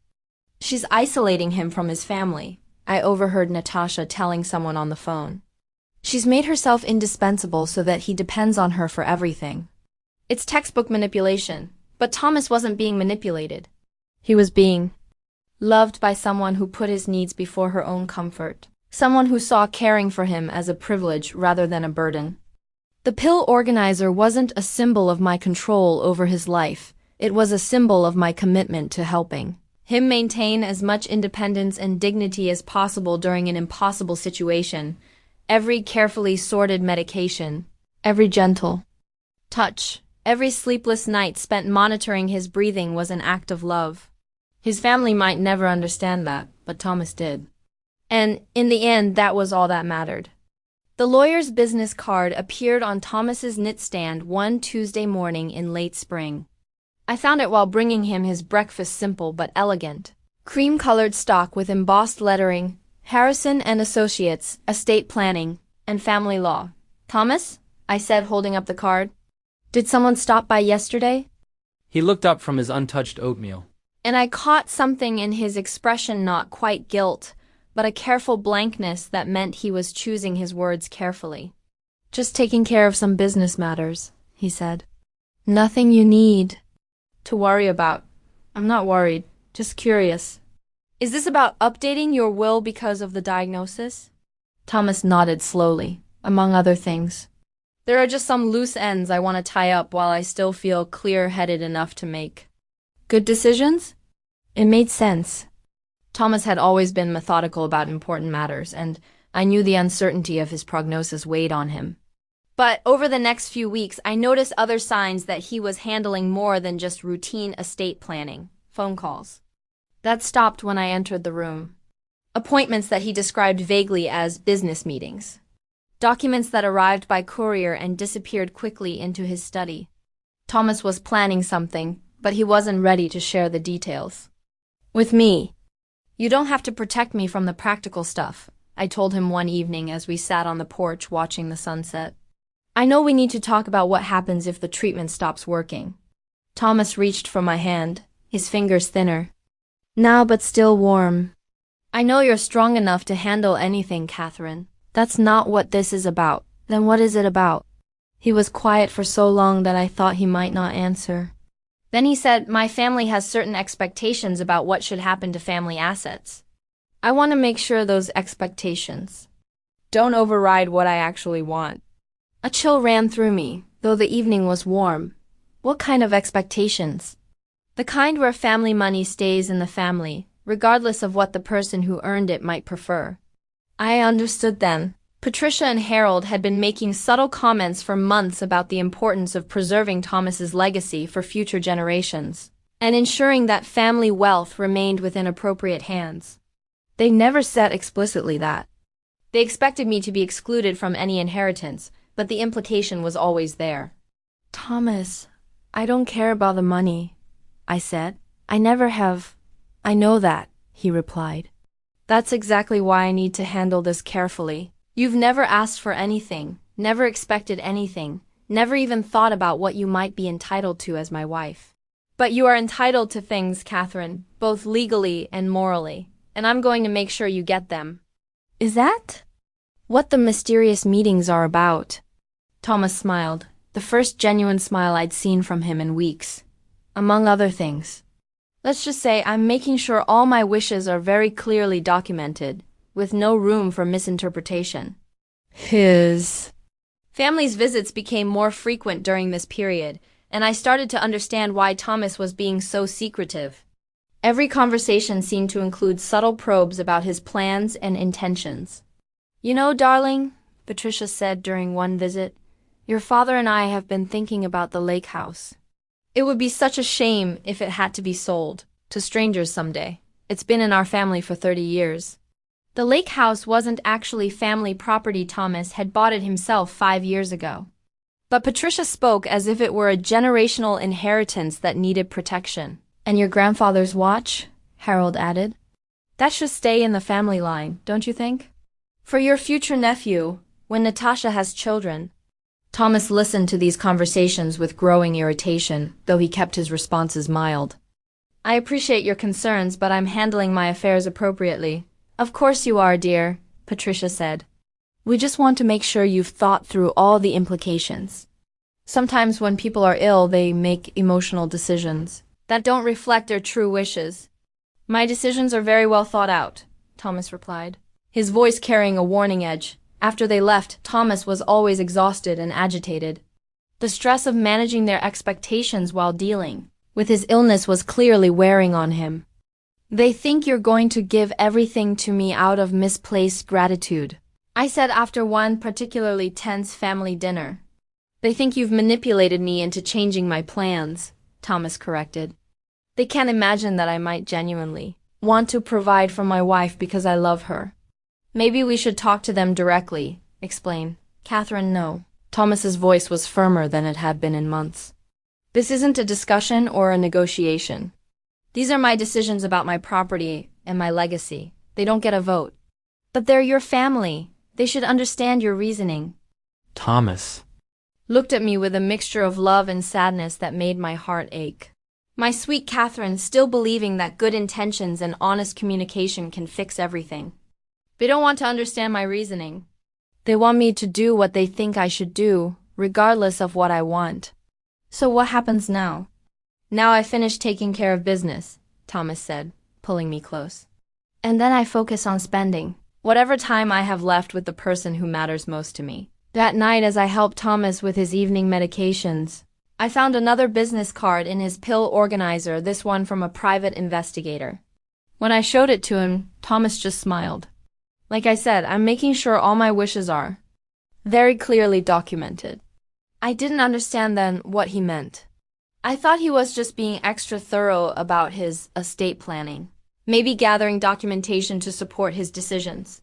"She's isolating him from his family," I overheard Natasha telling someone on the phone. "She's made herself indispensable so that he depends on her for everything." It's textbook manipulation, but Thomas wasn't being manipulated. He was being loved by someone who put his needs before her own comfort, someone who saw caring for him as a privilege rather than a burden. The pill organizer wasn't a symbol of my control over his life, it was a symbol of my commitment to helping him maintain as much independence and dignity as possible during an impossible situation. Every carefully sorted medication, every gentle touch, every sleepless night spent monitoring his breathing was an act of love. His family might never understand that, but Thomas did. And, in the end, that was all that mattered. The lawyer's business card appeared on Thomas's knitstand one Tuesday morning in late spring. I found it while bringing him his breakfast, simple but elegant. Cream-colored stock with embossed lettering, Harrison and Associates, Estate Planning, and Family Law. "Thomas," I said, holding up the card, "did someone stop by yesterday?" He looked up from his untouched oatmeal. And I caught something in his expression, not quite guilt, but a careful blankness that meant he was choosing his words carefully. "Just taking care of some business matters," he said. "Nothing you need to worry about." "I'm not worried, just curious." "Is this about updating your will because of the diagnosis?" Thomas nodded slowly. "Among other things. There are just some loose ends I want to tie up while I still feel clear-headed enough to make good decisions." It made sense. Thomas had always been methodical about important matters, and I knew the uncertainty of his prognosis weighed on him. But over the next few weeks, I noticed other signs that he was handling more than just routine estate planning. Phone calls. That stopped when I entered the room. Appointments that he described vaguely as business meetings. Documents that arrived by courier and disappeared quickly into his study. Thomas was planning something, but he wasn't ready to share the details with me. "You don't have to protect me from the practical stuff," I told him one evening as we sat on the porch watching the sunset. "I know we need to talk about what happens if the treatment stops working." Thomas reached for my hand, his fingers thinner now but still warm. "I know you're strong enough to handle anything, Katherine. That's not what this is about." "Then what is it about?" He was quiet for so long that I thought he might not answer. Then he said, "My family has certain expectations about what should happen to family assets. I want to make sure those expectations don't override what I actually want." A chill ran through me, though the evening was warm. What kind of expectations? The kind where family money stays in the family, regardless of what the person who earned it might prefer. I understood then. Patricia and Harold had been making subtle comments for months about the importance of preserving Thomas's legacy for future generations, and ensuring that family wealth remained within appropriate hands. They never said explicitly that. They expected me to be excluded from any inheritance, but the implication was always there. "Thomas, I don't care about the money," I said. "I never have." "I know that," he replied. "That's exactly why I need to handle this carefully. You've never asked for anything, never expected anything, never even thought about what you might be entitled to as my wife. But you are entitled to things, Katherine, both legally and morally, and I'm going to make sure you get them." "Is that what the mysterious meetings are about?" Thomas smiled, the first genuine smile I'd seen from him in weeks. "Among other things. Let's just say I'm making sure all my wishes are very clearly documented, with no room for misinterpretation." His family's visits became more frequent during this period, and I started to understand why Thomas was being so secretive. Every conversation seemed to include subtle probes about his plans and intentions. "You know, darling," Patricia said during one visit, "your father and I have been thinking about the lake house. It would be such a shame if it had to be sold to strangers someday. It's been in our family for 30 years. The lake house wasn't actually family property. Thomas had bought it himself 5 years ago. But Patricia spoke as if it were a generational inheritance that needed protection. "And your grandfather's watch?" Harold added. "That should stay in the family line, don't you think? For your future nephew, when Natasha has children." Thomas listened to these conversations with growing irritation, though he kept his responses mild. "I appreciate your concerns, but I'm handling my affairs appropriately." "Of course you are, dear," Patricia said. "We just want to make sure you've thought through all the implications. Sometimes when people are ill, they make emotional decisions that don't reflect their true wishes." My decisions are very well thought out, Thomas replied, his voice carrying a warning edge. After they left, Thomas was always exhausted and agitated. The stress of managing their expectations while dealing with his illness was clearly wearing on him. They think you're going to give everything to me out of misplaced gratitude, I said after one particularly tense family dinner. They think you've manipulated me into changing my plans, Thomas corrected. They can't imagine that I might genuinely want to provide for my wife because I love her. Maybe we should talk to them directly, explain. Katherine, no. Thomas's voice was firmer than it had been in months. This isn't a discussion or a negotiation. These are my decisions about my property and my legacy. They don't get a vote. But they're your family. They should understand your reasoning. Thomas Looked at me with a mixture of love and sadness that made my heart ache. My sweet Katherine, still believing that good intentions and honest communication can fix everything. They don't want to understand my reasoning. They want me to do what they think I should do, regardless of what I want. So what happens now? Now I finish taking care of business, Thomas said, pulling me close. And then I focus on spending whatever time I have left with the person who matters most to me. That night, as I helped Thomas with his evening medications, I found another business card in his pill organizer, this one from a private investigator. When I showed it to him, Thomas just smiled. Like I said, I'm making sure all my wishes are very clearly documented. I didn't understand then what he meant. I thought he was just being extra thorough about his estate planning, maybe gathering documentation to support his decisions.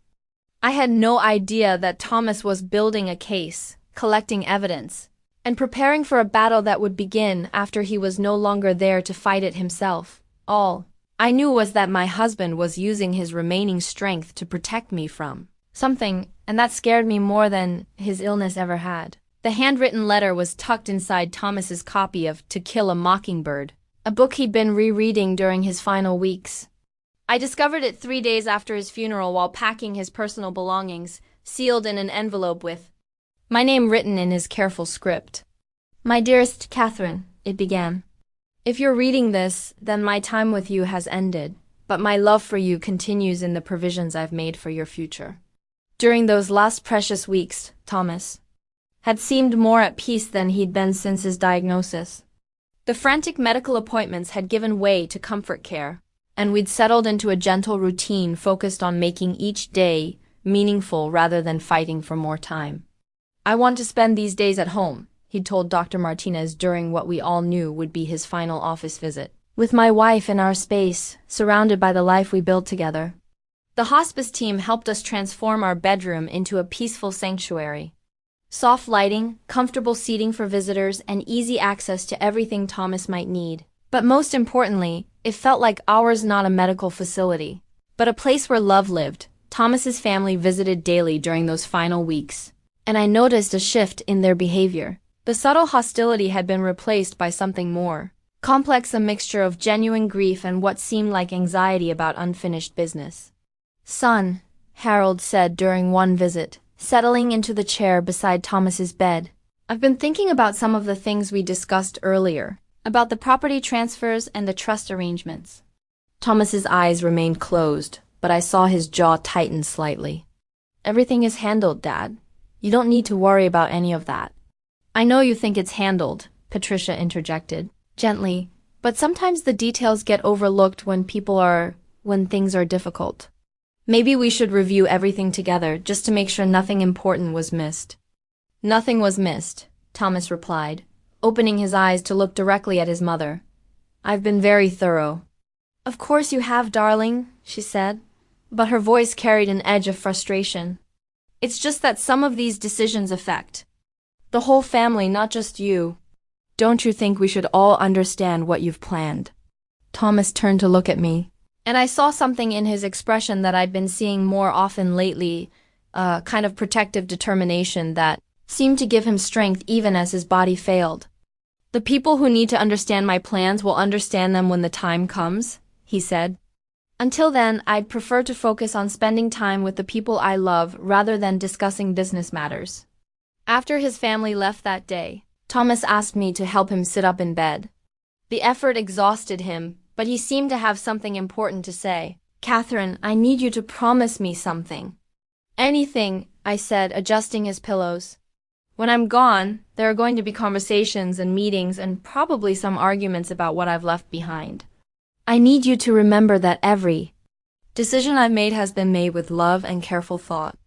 I had no idea that Thomas was building a case, collecting evidence, and preparing for a battle that would begin after he was no longer there to fight it himself. All I knew was that my husband was using his remaining strength to protect me from something, and that scared me more than his illness ever had. The handwritten letter was tucked inside Thomas's copy of To Kill a Mockingbird, a book he'd been rereading during his final weeks. I discovered it 3 days after his funeral while packing his personal belongings, sealed in an envelope with my name written in his careful script. My dearest Katherine, it began. If you're reading this, then my time with you has ended, but my love for you continues in the provisions I've made for your future. During those last precious weeks, Thomas had seemed more at peace than he'd been since his diagnosis. The frantic medical appointments had given way to comfort care, and we'd settled into a gentle routine focused on making each day meaningful rather than fighting for more time. I want to spend these days at home, he'd told Dr. Martinez during what we all knew would be his final office visit, with my wife in our space, surrounded by the life we built together. The hospice team helped us transform our bedroom into a peaceful sanctuary. Soft lighting, comfortable seating for visitors, and easy access to everything Thomas might need. But most importantly, it felt like ours, not a medical facility, but a place where love lived. Thomas's family visited daily during those final weeks, and I noticed a shift in their behavior. The subtle hostility had been replaced by something more complex, a mixture of genuine grief and what seemed like anxiety about unfinished business. Son, Harold said during one visit, settling into the chair beside Thomas's bed. I've been thinking about some of the things we discussed earlier, about the property transfers and the trust arrangements. Thomas's eyes remained closed, but I saw his jaw tighten slightly. Everything is handled, Dad. You don't need to worry about any of that. I know you think it's handled, Patricia interjected, gently, but sometimes the details get overlooked when things are difficult. Maybe we should review everything together just to make sure nothing important was missed. Nothing was missed, Thomas replied, opening his eyes to look directly at his mother. I've been very thorough. Of course you have, darling, she said, but her voice carried an edge of frustration. It's just that some of these decisions affect the whole family, not just you. Don't you think we should all understand what you've planned? Thomas turned to look at me, and I saw something in his expression that I'd been seeing more often lately, a kind of protective determination that seemed to give him strength even as his body failed. The people who need to understand my plans will understand them when the time comes, he said. Until then, I'd prefer to focus on spending time with the people I love rather than discussing business matters. After his family left that day, Thomas asked me to help him sit up in bed. The effort exhausted him, but but he seemed to have something important to say. Katherine, I need you to promise me something. Anything, I said, adjusting his pillows. When I'm gone, there are going to be conversations and meetings and probably some arguments about what I've left behind. I need you to remember that every decision I've made has been made with love and careful thought.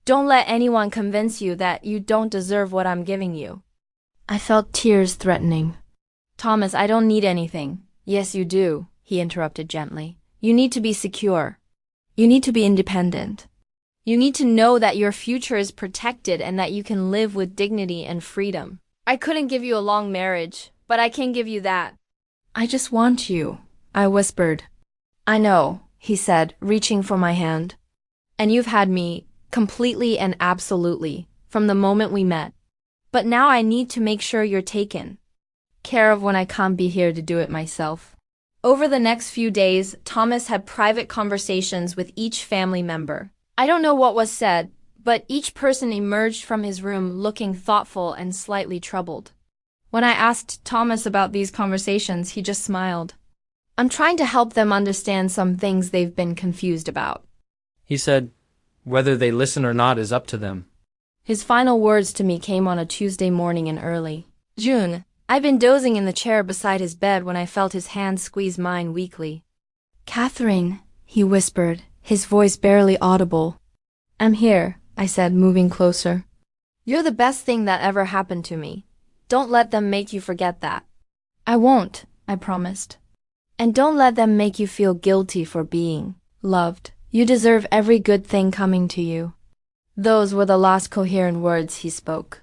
Don't let anyone convince you that you don't deserve what I'm giving you. I felt tears threatening. Thomas, I don't need anything. Yes, you do, he interrupted gently. You need to be secure. You need to be independent. You need to know that your future is protected and that you can live with dignity and freedom. I couldn't give you a long marriage, but I can give you that. I just want you, I whispered. I know, he said, reaching for my hand. And you've had me, completely and absolutely, from the moment we met. But now I need to make sure you're taken care of when I can't be here to do it myself. Over the next few days, Thomas had private conversations with each family member. I don't know what was said, but each person emerged from his room looking thoughtful and slightly troubled. When I asked Thomas about these conversations, he just smiled. I'm trying to help them understand some things they've been confused about. He said, whether they listen or not is up to them. His final words to me came on a Tuesday morning in early June. I'd been dozing in the chair beside his bed when I felt his hand squeeze mine weakly. Katherine, he whispered, his voice barely audible. I'm here, I said, moving closer. You're the best thing that ever happened to me. Don't let them make you forget that. I won't, I promised. And don't let them make you feel guilty for being loved. You deserve every good thing coming to you. Those were the last coherent words he spoke.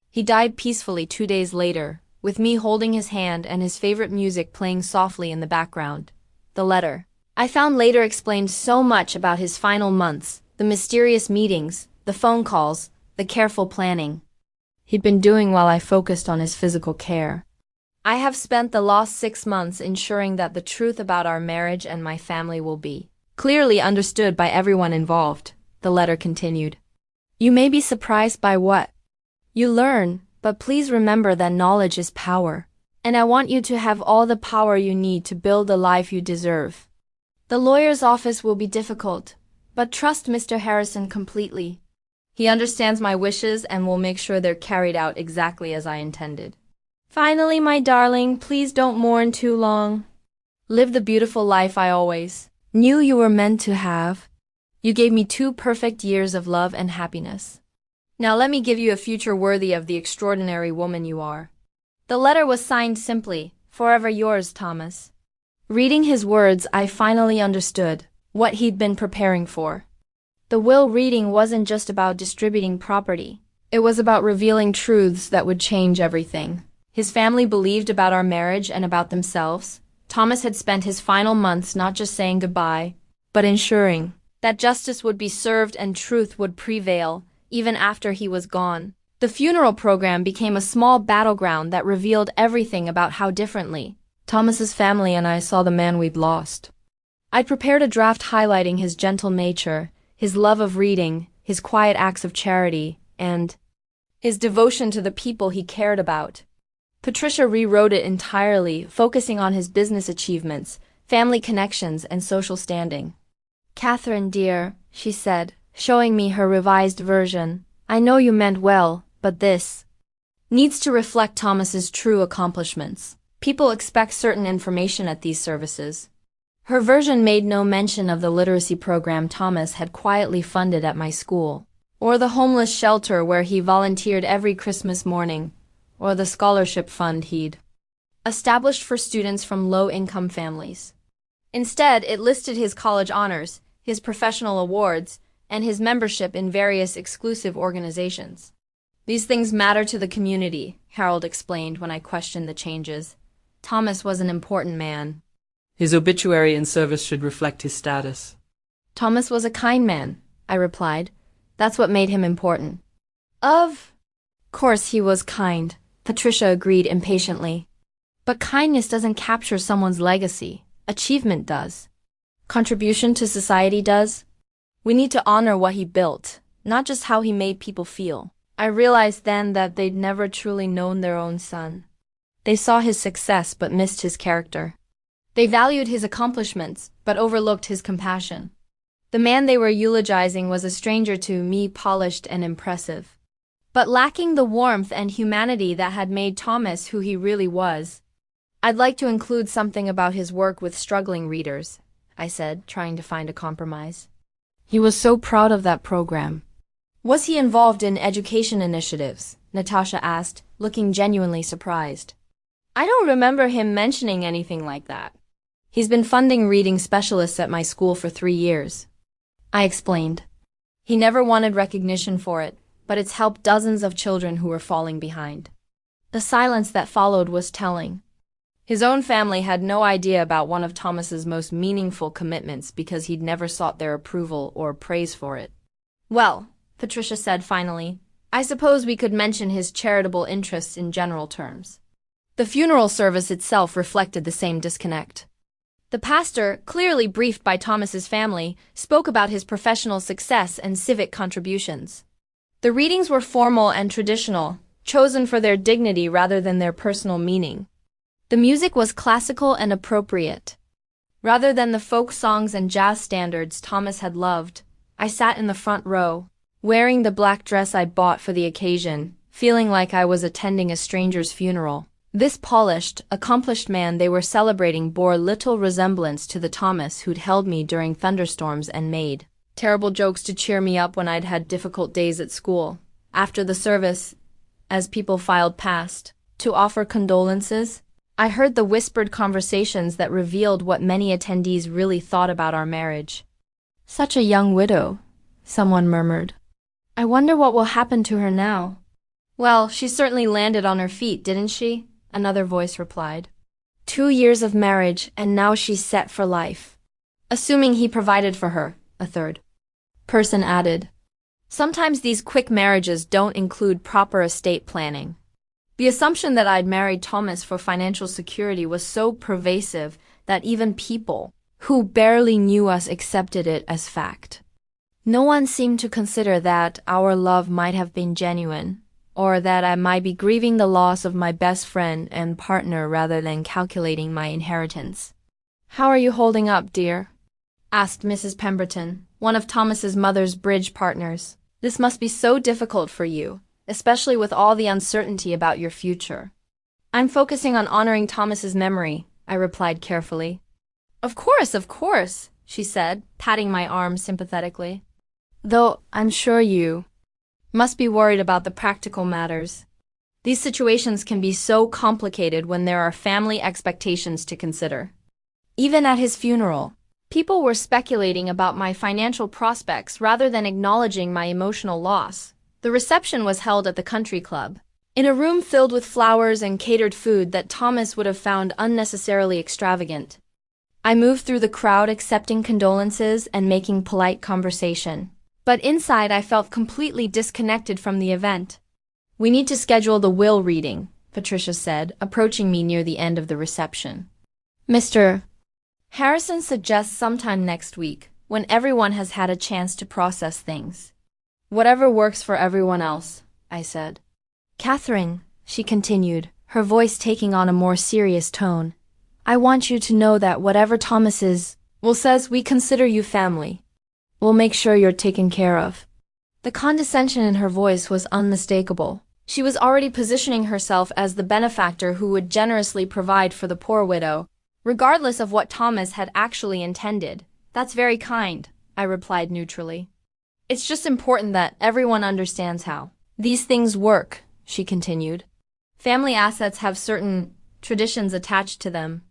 He died peacefully 2 days later, with me holding his hand and his favorite music playing softly in the background. The letter I found later explained so much about his final months, the mysterious meetings, the phone calls, the careful planning he'd been doing while I focused on his physical care. I have spent the last 6 months ensuring that the truth about our marriage and my family will be clearly understood by everyone involved, the letter continued. You may be surprised by what you learn, but please remember that knowledge is power, and I want you to have all the power you need to build the life you deserve. The lawyer's office will be difficult, but trust Mr. Harrison completely. He understands my wishes and will make sure they're carried out exactly as I intended. Finally, my darling, please don't mourn too long. Live the beautiful life I always knew you were meant to have. You gave me 2 perfect years of love and happiness. Now let me give you a future worthy of the extraordinary woman you are. The letter was signed simply, Forever yours, Thomas. Reading his words, I finally understood what he'd been preparing for. The will reading wasn't just about distributing property. It was about revealing truths that would change everything. His family believed about our marriage and about themselves. Thomas had spent his final months not just saying goodbye, but ensuring that justice would be served and truth would prevail, even after he was gone. The funeral program became a small battleground that revealed everything about how differently Thomas's family and I saw the man we'd lost. I'd prepared a draft highlighting his gentle nature, his love of reading, his quiet acts of charity, and his devotion to the people he cared about. Patricia rewrote it entirely, focusing on his business achievements, family connections, and social standing. Katherine, dear, she said, showing me her revised version, I know you meant well, but this needs to reflect Thomas's true accomplishments. People expect certain information at these services. Her version made no mention of the literacy program Thomas had quietly funded at my school, or the homeless shelter where he volunteered every Christmas morning, or the scholarship fund he'd established for students from low-income families. Instead, it listed his college honors, his professional awards, and his membership in various exclusive organizations. These things matter to the community, Harold explained when I questioned the changes. Thomas was an important man. His obituary and service should reflect his status. Thomas was a kind man, I replied. That's what made him important. Of course he was kind, Patricia agreed impatiently. But kindness doesn't capture someone's legacy. Achievement does. Contribution to society does. We need to honor what he built, not just how he made people feel. I realized then that they'd never truly known their own son. They saw his success but missed his character. They valued his accomplishments, but overlooked his compassion. The man they were eulogizing was a stranger to me, polished and impressive, but lacking the warmth and humanity that had made Thomas who he really was. I'd like to include something about his work with struggling readers, I said, trying to find a compromise. He was so proud of that program. Was he involved in education initiatives? Natasha asked, looking genuinely surprised. I don't remember him mentioning anything like that. He's been funding reading specialists at my school for 3 years. I explained. He never wanted recognition for it, but it's helped dozens of children who were falling behind. The silence that followed was telling. His own family had no idea about one of Thomas's most meaningful commitments because he'd never sought their approval or praise for it. Well, Patricia said finally, I suppose we could mention his charitable interests in general terms. The funeral service itself reflected the same disconnect. The pastor, clearly briefed by Thomas's family, spoke about his professional success and civic contributions. The readings were formal and traditional, chosen for their dignity rather than their personal meaning. The music was classical and appropriate. Rather than the folk songs and jazz standards Thomas had loved, I sat in the front row, wearing the black dress I'd bought for the occasion, feeling like I was attending a stranger's funeral. This polished, accomplished man they were celebrating bore little resemblance to the Thomas who'd held me during thunderstorms and made terrible jokes to cheer me up when I'd had difficult days at school. After the service, as people filed past to offer condolences, I heard the whispered conversations that revealed what many attendees really thought about our marriage. Such a young widow, someone murmured. I wonder what will happen to her now. Well, she certainly landed on her feet, didn't she? Another voice replied. 2 years of marriage, and now she's set for life. Assuming he provided for her, a third person added. Sometimes these quick marriages don't include proper estate planning. The assumption that I'd married Thomas for financial security was so pervasive that even people who barely knew us accepted it as fact. No one seemed to consider that our love might have been genuine, or that I might be grieving the loss of my best friend and partner rather than calculating my inheritance. How are you holding up, dear? Asked Mrs. Pemberton, one of Thomas's mother's bridge partners. This must be so difficult for you, especially with all the uncertainty about your future. I'm focusing on honoring Thomas's memory, I replied carefully. Of course, she said, patting my arm sympathetically. Though I'm sure you must be worried about the practical matters. These situations can be so complicated when there are family expectations to consider. Even at his funeral, people were speculating about my financial prospects rather than acknowledging my emotional loss. The reception was held at the country club, in a room filled with flowers and catered food that Thomas would have found unnecessarily extravagant. I moved through the crowd accepting condolences and making polite conversation. But inside I felt completely disconnected from the event. We need to schedule the will reading, Patricia said, approaching me near the end of the reception. Mr. Harrison suggests sometime next week, when everyone has had a chance to process things. Whatever works for everyone else, I said. Katherine, she continued, her voice taking on a more serious tone, I want you to know that whatever Thomas says we consider you family. We'll make sure you're taken care of. The condescension in her voice was unmistakable. She was already positioning herself as the benefactor who would generously provide for the poor widow, regardless of what Thomas had actually intended. That's very kind, I replied neutrally. It's just important that everyone understands how these things work, she continued. Family assets have certain traditions attached to them.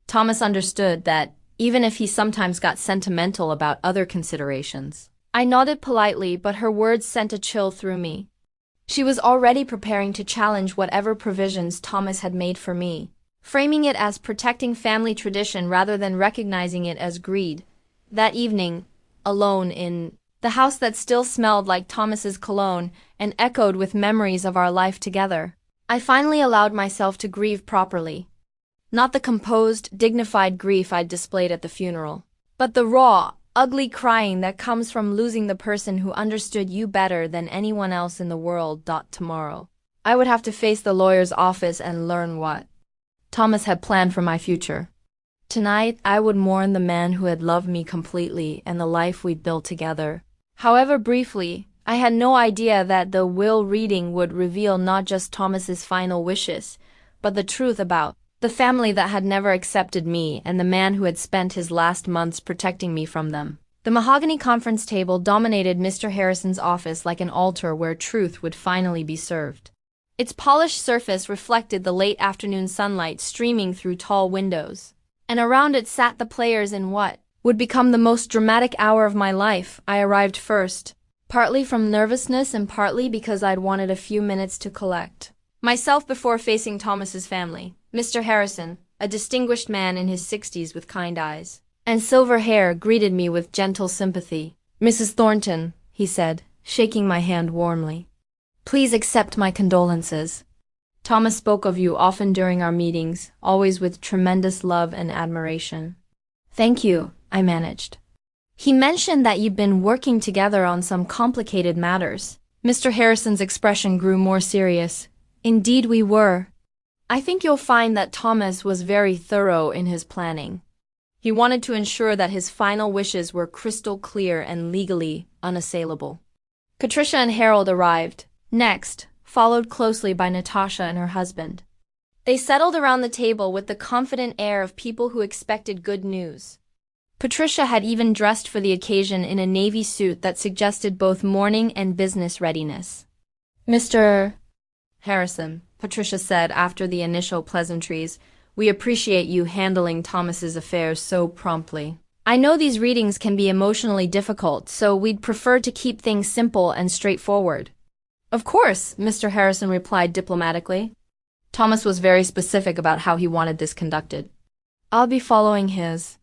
Thomas understood that even if he sometimes got sentimental about other considerations. I nodded politely, but her words sent a chill through me. She was already preparing to challenge whatever provisions Thomas had made for me, framing it as protecting family tradition rather than recognizing it as greed. That evening, alone in the house that still smelled like Thomas's cologne and echoed with memories of our life together, I finally allowed myself to grieve properly. Not the composed, dignified grief I'd displayed at the funeral, but the raw, ugly crying that comes from losing the person who understood you better than anyone else in the world. Tomorrow, I would have to face the lawyer's office and learn what Thomas had planned for my future. Tonight, I would mourn the man who had loved me completely and the life we'd built together. However briefly, I had no idea that the will reading would reveal not just Thomas's final wishes, but the truth about the family that had never accepted me and the man who had spent his last months protecting me from them. The mahogany conference table dominated Mr. Harrison's office like an altar where truth would finally be served. Its polished surface reflected the late afternoon sunlight streaming through tall windows, and around it sat the players in what would become the most dramatic hour of my life. I arrived first, partly from nervousness and partly because I'd wanted a few minutes to collect myself before facing Thomas's family. Mr. Harrison, a distinguished man in his 60s with kind eyes and silver hair, greeted me with gentle sympathy. "Mrs. Thornton," he said, shaking my hand warmly, "please accept my condolences. Thomas spoke of you often during our meetings, always with tremendous love and admiration." "Thank you," I managed. "He mentioned that you'd been working together on some complicated matters." Mr. Harrison's expression grew more serious. "Indeed we were. I think you'll find that Thomas was very thorough in his planning. He wanted to ensure that his final wishes were crystal clear and legally unassailable." Patricia and Harold arrived next, followed closely by Natasha and her husband. They settled around the table with the confident air of people who expected good news. Patricia had even dressed for the occasion in a navy suit that suggested both mourning and business readiness. "Mr. Harrison," Patricia said after the initial pleasantries, "we appreciate you handling Thomas's affairs so promptly. I know these readings can be emotionally difficult, so we'd prefer to keep things simple and straightforward." "Of course," Mr. Harrison replied diplomatically. Thomas was very specific about how he wanted this conducted. "I'll be following his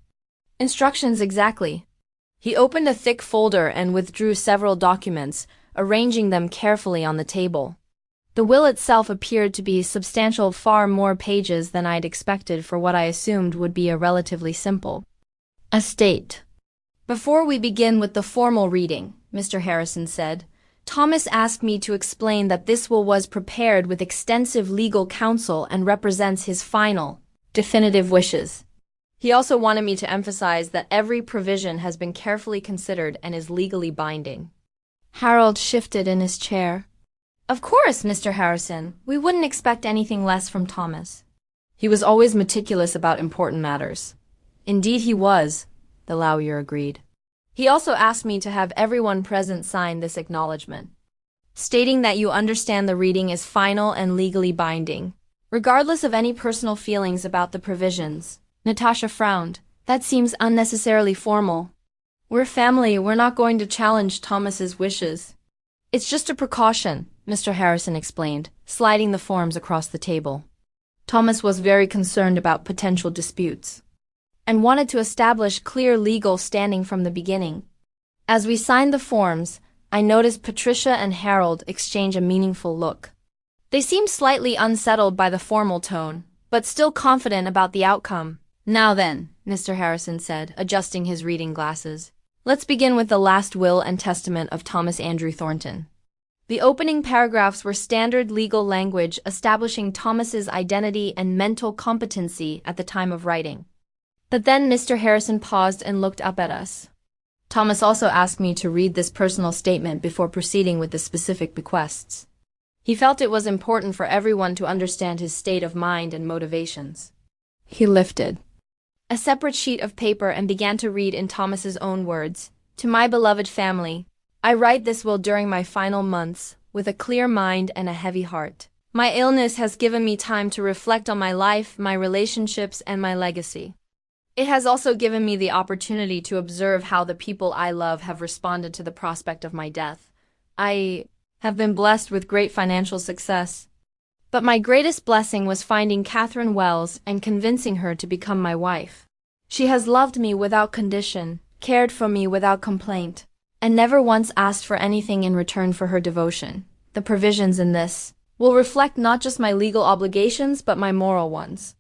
instructions exactly." He opened a thick folder and withdrew several documents, arranging them carefully on the table. The will itself appeared to be substantial, far more pages than I'd expected for what I assumed would be a relatively simple estate. "Before we begin with the formal reading," Mr. Harrison said, "Thomas asked me to explain that this will was prepared with extensive legal counsel and represents his final, definitive wishes. He also wanted me to emphasize that every provision has been carefully considered and is legally binding." Harold shifted in his chair. "Of course, Mr. Harrison, we wouldn't expect anything less from Thomas. He was always meticulous about important matters." "Indeed he was," the lawyer agreed. "He also asked me to have everyone present sign this acknowledgement, stating that you understand the reading is final and legally binding, regardless of any personal feelings about the provisions." Natasha frowned. "That seems unnecessarily formal. We're family, we're not going to challenge Thomas's wishes." "It's just a precaution," Mr. Harrison explained, sliding the forms across the table. Thomas was very concerned about potential disputes and wanted to establish clear legal standing from the beginning. As we signed the forms, I noticed Patricia and Harold exchange a meaningful look. They seemed slightly unsettled by the formal tone, but still confident about the outcome. "Now then," Mr. Harrison said, adjusting his reading glasses, "let's begin with the last will and testament of Thomas Andrew Thornton." The opening paragraphs were standard legal language establishing Thomas's identity and mental competency at the time of writing. But then Mr. Harrison paused and looked up at us. "Thomas also asked me to read this personal statement before proceeding with the specific bequests. He felt it was important for everyone to understand his state of mind and motivations." He lifted a separate sheet of paper and began to read in Thomas's own words. "To my beloved family, I write this will during my final months, with a clear mind and a heavy heart. My illness has given me time to reflect on my life, my relationships, and my legacy. It has also given me the opportunity to observe how the people I love have responded to the prospect of my death. I have been blessed with great financial success. But my greatest blessing was finding Katherine Wells and convincing her to become my wife. She has loved me without condition, cared for me without complaint, and never once asked for anything in return for her devotion. The provisions in this will reflect not just my legal obligations but my moral ones.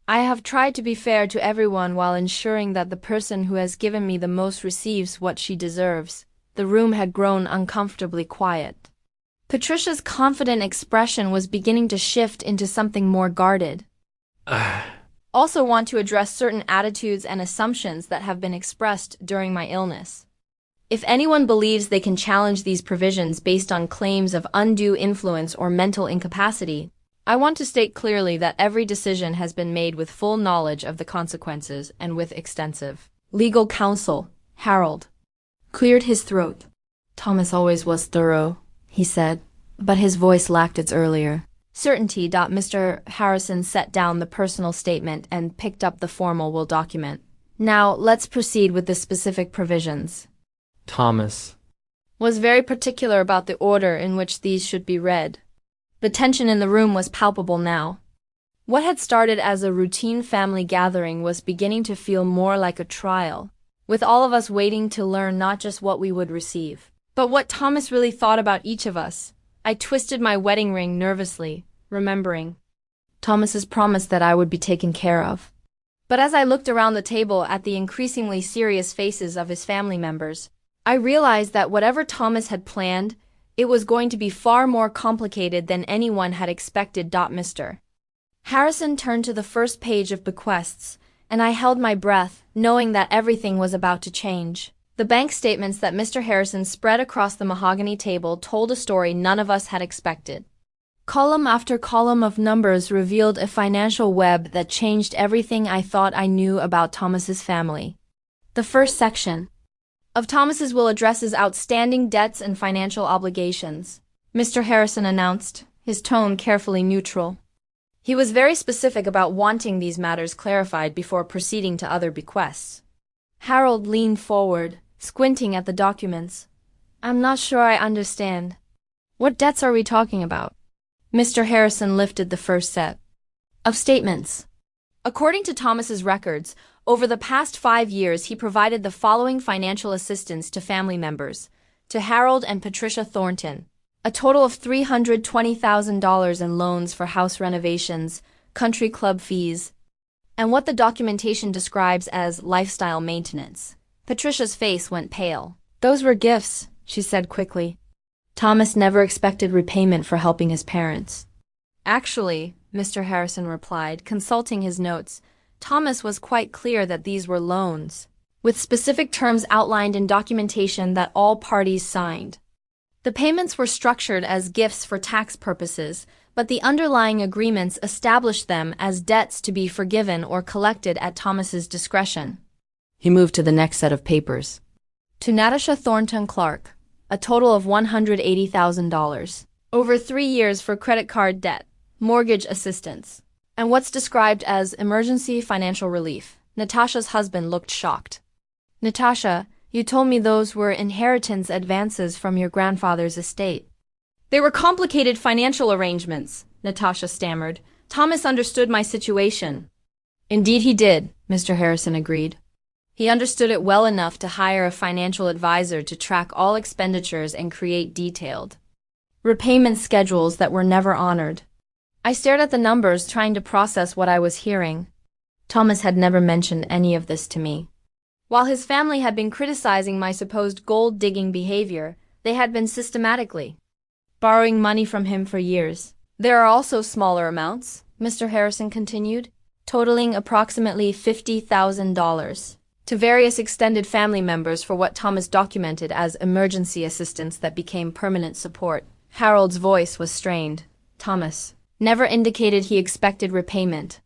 I have tried to be fair to everyone while ensuring that the person who has given me the most receives what she deserves." The room had grown uncomfortably quiet. Patricia's confident expression was beginning to shift into something more guarded. also want to address certain attitudes and assumptions that have been expressed during my illness. If anyone believes they can challenge these provisions based on claims of undue influence or mental incapacity, I want to state clearly that every decision has been made with full knowledge of the consequences and with extensive legal counsel. Harold cleared his throat. Thomas always was thorough, he said, but his voice lacked its earlier certainty. Mr. Harrison set down the personal statement and picked up the formal will document. Now, let's proceed with the specific provisions. Thomas Was very particular about the order in which these should be read. The tension in the room was palpable now. What had started as a routine family gathering was beginning to feel more like a trial, with all of us waiting to learn not just what we would receive, but what Thomas really thought about each of us. I twisted my wedding ring nervously, remembering Thomas's promise that I would be taken care of. But as I looked around the table at the increasingly serious faces of his family members, I realized that whatever Thomas had planned, it was going to be far more complicated than anyone had expected. Mr. Harrison turned to the first page of bequests, and I held my breath, knowing that everything was about to change. The bank statements that Mr. Harrison spread across the mahogany table told a story none of us had expected. Column after column of numbers revealed a financial web that changed everything I thought I knew about Thomas's family. The first section of Thomas's will addresses outstanding debts and financial obligations, Mr. Harrison announced, his tone carefully neutral. He was very specific about wanting these matters clarified before proceeding to other bequests. Harold leaned forward, squinting at the documents. I'm not sure I understand. What debts are we talking about? Mr. Harrison lifted the first set of statements. According to Thomas's records, over the past 5 years he provided the following financial assistance to family members, to Harold and Patricia Thornton, a total of $320,000 in loans for house renovations, country club fees, and what the documentation describes as lifestyle maintenance. Patricia's face went pale. Those were gifts, she said quickly. Thomas never expected repayment for helping his parents. Actually, Mr. Harrison replied, consulting his notes, Thomas was quite clear that these were loans, with specific terms outlined in documentation that all parties signed. The payments were structured as gifts for tax purposes, but the underlying agreements established them as debts to be forgiven or collected at Thomas's discretion. He moved to the next set of papers. To Natasha Thornton Clark, a total of $180,000. Over 3 years for credit card debt, mortgage assistance, and what's described as emergency financial relief. Natasha's husband looked shocked. Natasha, you told me those were inheritance advances from your grandfather's estate. They were complicated financial arrangements, Natasha stammered. Thomas understood my situation. Indeed he did, Mr. Harrison agreed. He understood it well enough to hire a financial advisor to track all expenditures and create detailed repayment schedules that were never honored. I stared at the numbers, trying to process what I was hearing. Thomas had never mentioned any of this to me. While his family had been criticizing my supposed gold-digging behavior, they had been systematically borrowing money from him for years. There are also smaller amounts, Mr. Harrison continued, totaling approximately $50,000, to various extended family members for what Thomas documented as emergency assistance that became permanent support. Harold's voice was strained. Thomas never indicated he expected repayment.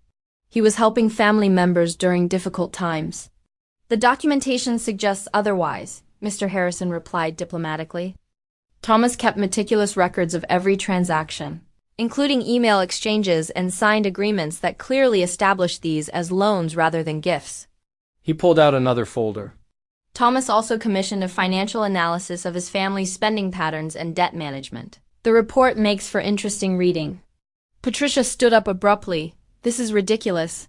He was helping family members during difficult times. The documentation suggests otherwise, Mr. Harrison replied diplomatically. Thomas kept meticulous records of every transaction, including email exchanges and signed agreements that clearly established these as loans rather than gifts. He pulled out another folder. Thomas also commissioned a financial analysis of his family's spending patterns and debt management. The report makes for interesting reading. Patricia stood up abruptly. This is ridiculous.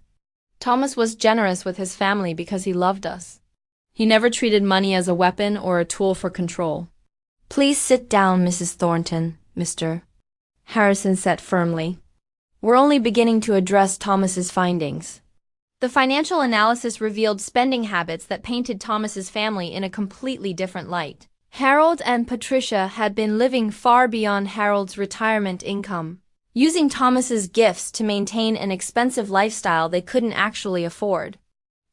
Thomas was generous with his family because he loved us. He never treated money as a weapon or a tool for control. Please sit down, Mrs. Thornton, Mr. Harrison said firmly. We're only beginning to address Thomas's findings. The financial analysis revealed spending habits that painted Thomas's family in a completely different light. Harold and Patricia had been living far beyond Harold's retirement income. using Thomas's gifts to maintain an expensive lifestyle they couldn't actually afford.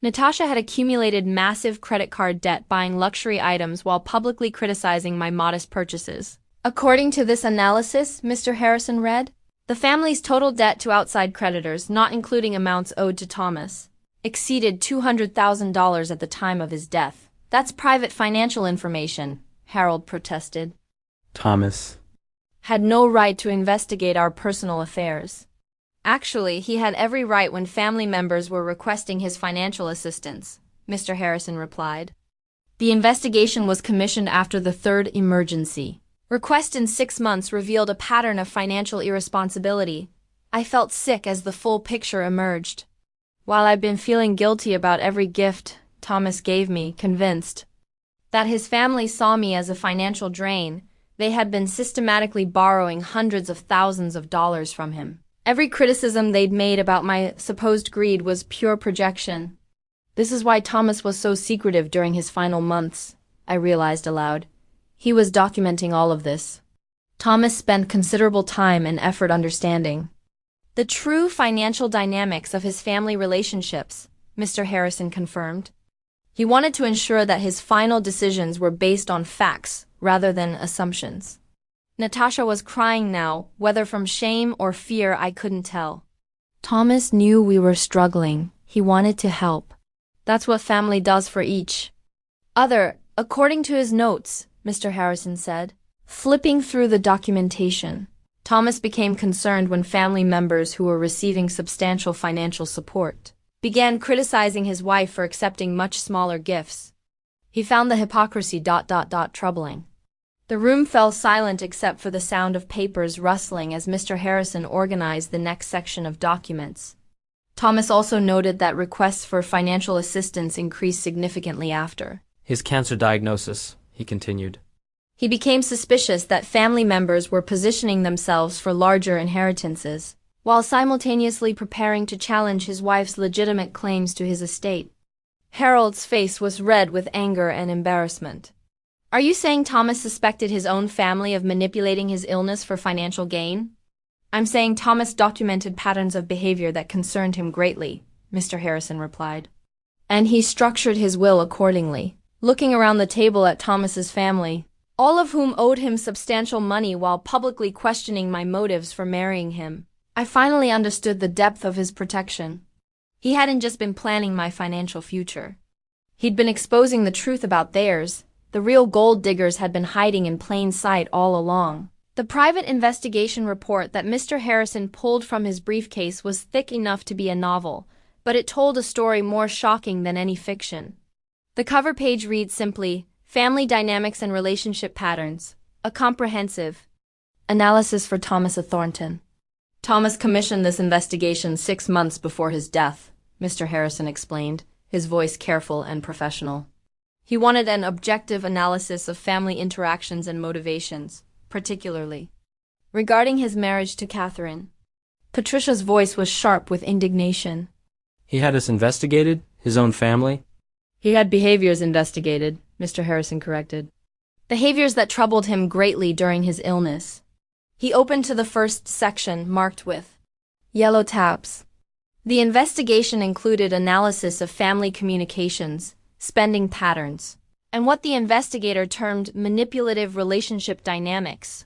Natasha had accumulated massive credit card debt buying luxury items while publicly criticizing my modest purchases. According to this analysis, Mr. Harrison read, the family's total debt to outside creditors, not including amounts owed to Thomas, exceeded $200,000 at the time of his death. That's private financial information, Harold protested. Thomas Had no right to investigate our personal affairs. Actually, he had every right when family members were requesting his financial assistance, Mr. Harrison replied. The investigation was commissioned after the third emergency. Request in 6 months revealed a pattern of financial irresponsibility. I felt sick as the full picture emerged. While I've been feeling guilty about every gift Thomas gave me, convinced that his family saw me as a financial drain, they had been systematically borrowing hundreds of thousands of dollars from him. Every criticism they'd made about my supposed greed was pure projection. This is why Thomas was so secretive during his final months, I realized aloud. He was documenting all of this. Thomas spent considerable time and effort understanding the true financial dynamics of his family relationships, Mr. Harrison confirmed. He wanted to ensure that his final decisions were based on facts rather than assumptions. Natasha was crying now, whether from shame or fear I couldn't tell. Thomas knew we were struggling. He wanted to help. That's what family does for each other, according to his notes, Mr. Harrison said, flipping through the documentation. Thomas became concerned when family members who were receiving substantial financial support began criticizing his wife for accepting much smaller gifts. He found the hypocrisy troubling. The room fell silent except for the sound of papers rustling as Mr. Harrison organized the next section of documents. Thomas also noted that requests for financial assistance increased significantly after his cancer diagnosis, he continued. He became suspicious that family members were positioning themselves for larger inheritances, while simultaneously preparing to challenge his wife's legitimate claims to his estate. Harold's face was red with anger and embarrassment. Are you saying Thomas suspected his own family of manipulating his illness for financial gain? I'm saying Thomas documented patterns of behavior that concerned him greatly, Mr. Harrison replied. And he structured his will accordingly, looking around the table at Thomas's family, all of whom owed him substantial money while publicly questioning my motives for marrying him. I finally understood the depth of his protection. He hadn't just been planning my financial future. He'd been exposing the truth about theirs. The real gold diggers had been hiding in plain sight all along. The private investigation report that Mr. Harrison pulled from his briefcase was thick enough to be a novel, but it told a story more shocking than any fiction. The cover page reads simply, Family Dynamics and Relationship Patterns, a comprehensive analysis for Thomas Thornton. Thomas commissioned this investigation 6 months before his death, Mr. Harrison explained, his voice careful and professional. He wanted an objective analysis of family interactions and motivations, particularly regarding his marriage to Katherine. Patricia's voice was sharp with indignation. He had us investigated? His own family? He had behaviors investigated, Mr. Harrison corrected. Behaviors that troubled him greatly during his illness. He opened to the first section, marked with yellow tabs. The investigation included analysis of family communications, spending patterns, and what the investigator termed manipulative relationship dynamics.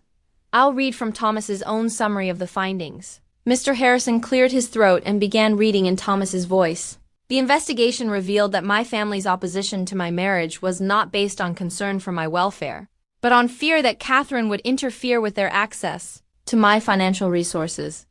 I'll read from Thomas's own summary of the findings. Mr. Harrison cleared his throat and began reading in Thomas's voice. The investigation revealed that my family's opposition to my marriage was not based on concern for my welfare, but on fear that Katherine would interfere with their access to my financial resources.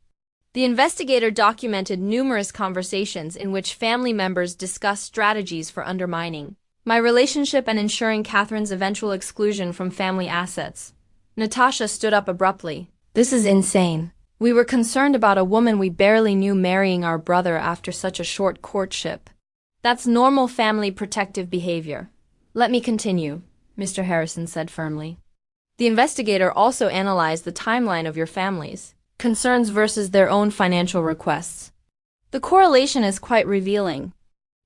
The investigator documented numerous conversations in which family members discussed strategies for undermining my relationship and ensuring Katherine's eventual exclusion from family assets. Natasha stood up abruptly. This is insane. We were concerned about a woman we barely knew marrying our brother after such a short courtship. That's normal family protective behavior. Let me continue, Mr. Harrison said firmly. The investigator also analyzed the timeline of your family's concerns versus their own financial requests. The correlation is quite revealing.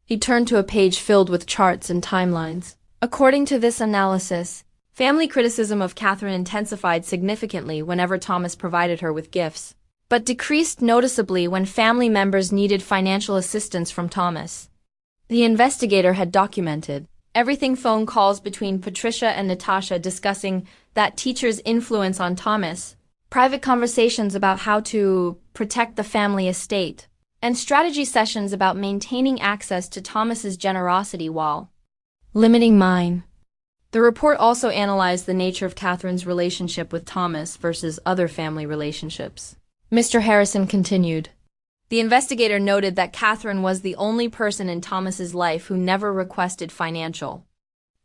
He turned to a page filled with charts and timelines. According to this analysis, family criticism of Katherine intensified significantly whenever Thomas provided her with gifts. but decreased noticeably when family members needed financial assistance from Thomas. The investigator had documented everything: phone calls between Patricia and Natasha discussing that teacher's influence on Thomas, private conversations about how to protect the family estate, and strategy sessions about maintaining access to Thomas's generosity while limiting mine. The report also analyzed the nature of Katherine's relationship with Thomas versus other family relationships. Mr. Harrison continued. The investigator noted that Katherine was the only person in Thomas's life who never requested financial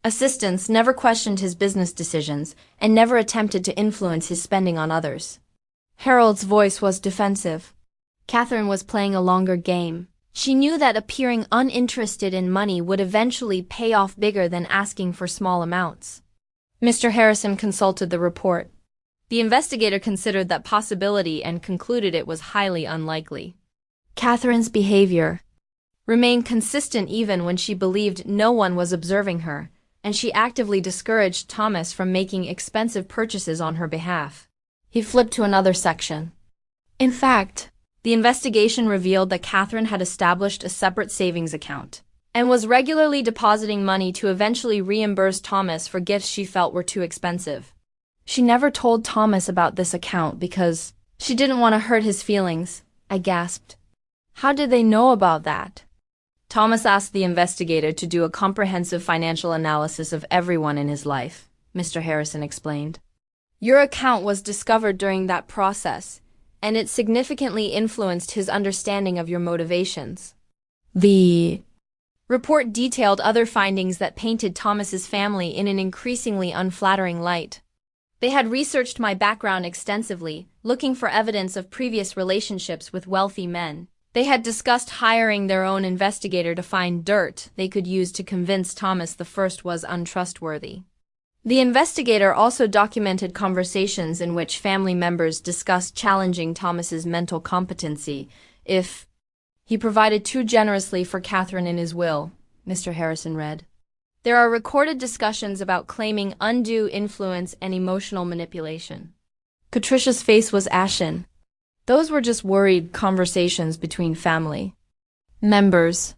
assistance, never questioned his business decisions, and never attempted to influence his spending on others. Harold's voice was defensive. Katherine was playing a longer game. She knew that appearing uninterested in money would eventually pay off bigger than asking for small amounts. Mr. Harrison consulted the report. The investigator considered that possibility and concluded it was highly unlikely. Katherine's behavior remained consistent even when she believed no one was observing her, and she actively discouraged Thomas from making expensive purchases on her behalf. He flipped to another section. In fact, the investigation revealed that Katherine had established a separate savings account and was regularly depositing money to eventually reimburse Thomas for gifts she felt were too expensive. She never told Thomas about this account because she didn't want to hurt his feelings, I gasped. How did they know about that? Thomas asked the investigator to do a comprehensive financial analysis of everyone in his life, Mr. Harrison explained. Your account was discovered during that process, and it significantly influenced his understanding of your motivations. The report detailed other findings that painted Thomas's family in an increasingly unflattering light. They had researched my background extensively, looking for evidence of previous relationships with wealthy men. They had discussed hiring their own investigator to find dirt they could use to convince Thomas the first was untrustworthy. The investigator also documented conversations in which family members discussed challenging Thomas's mental competency if he provided too generously for Katherine in his will, Mr. Harrison read. There are recorded discussions about claiming undue influence and emotional manipulation. Patricia's face was ashen. Those were just worried conversations between family members.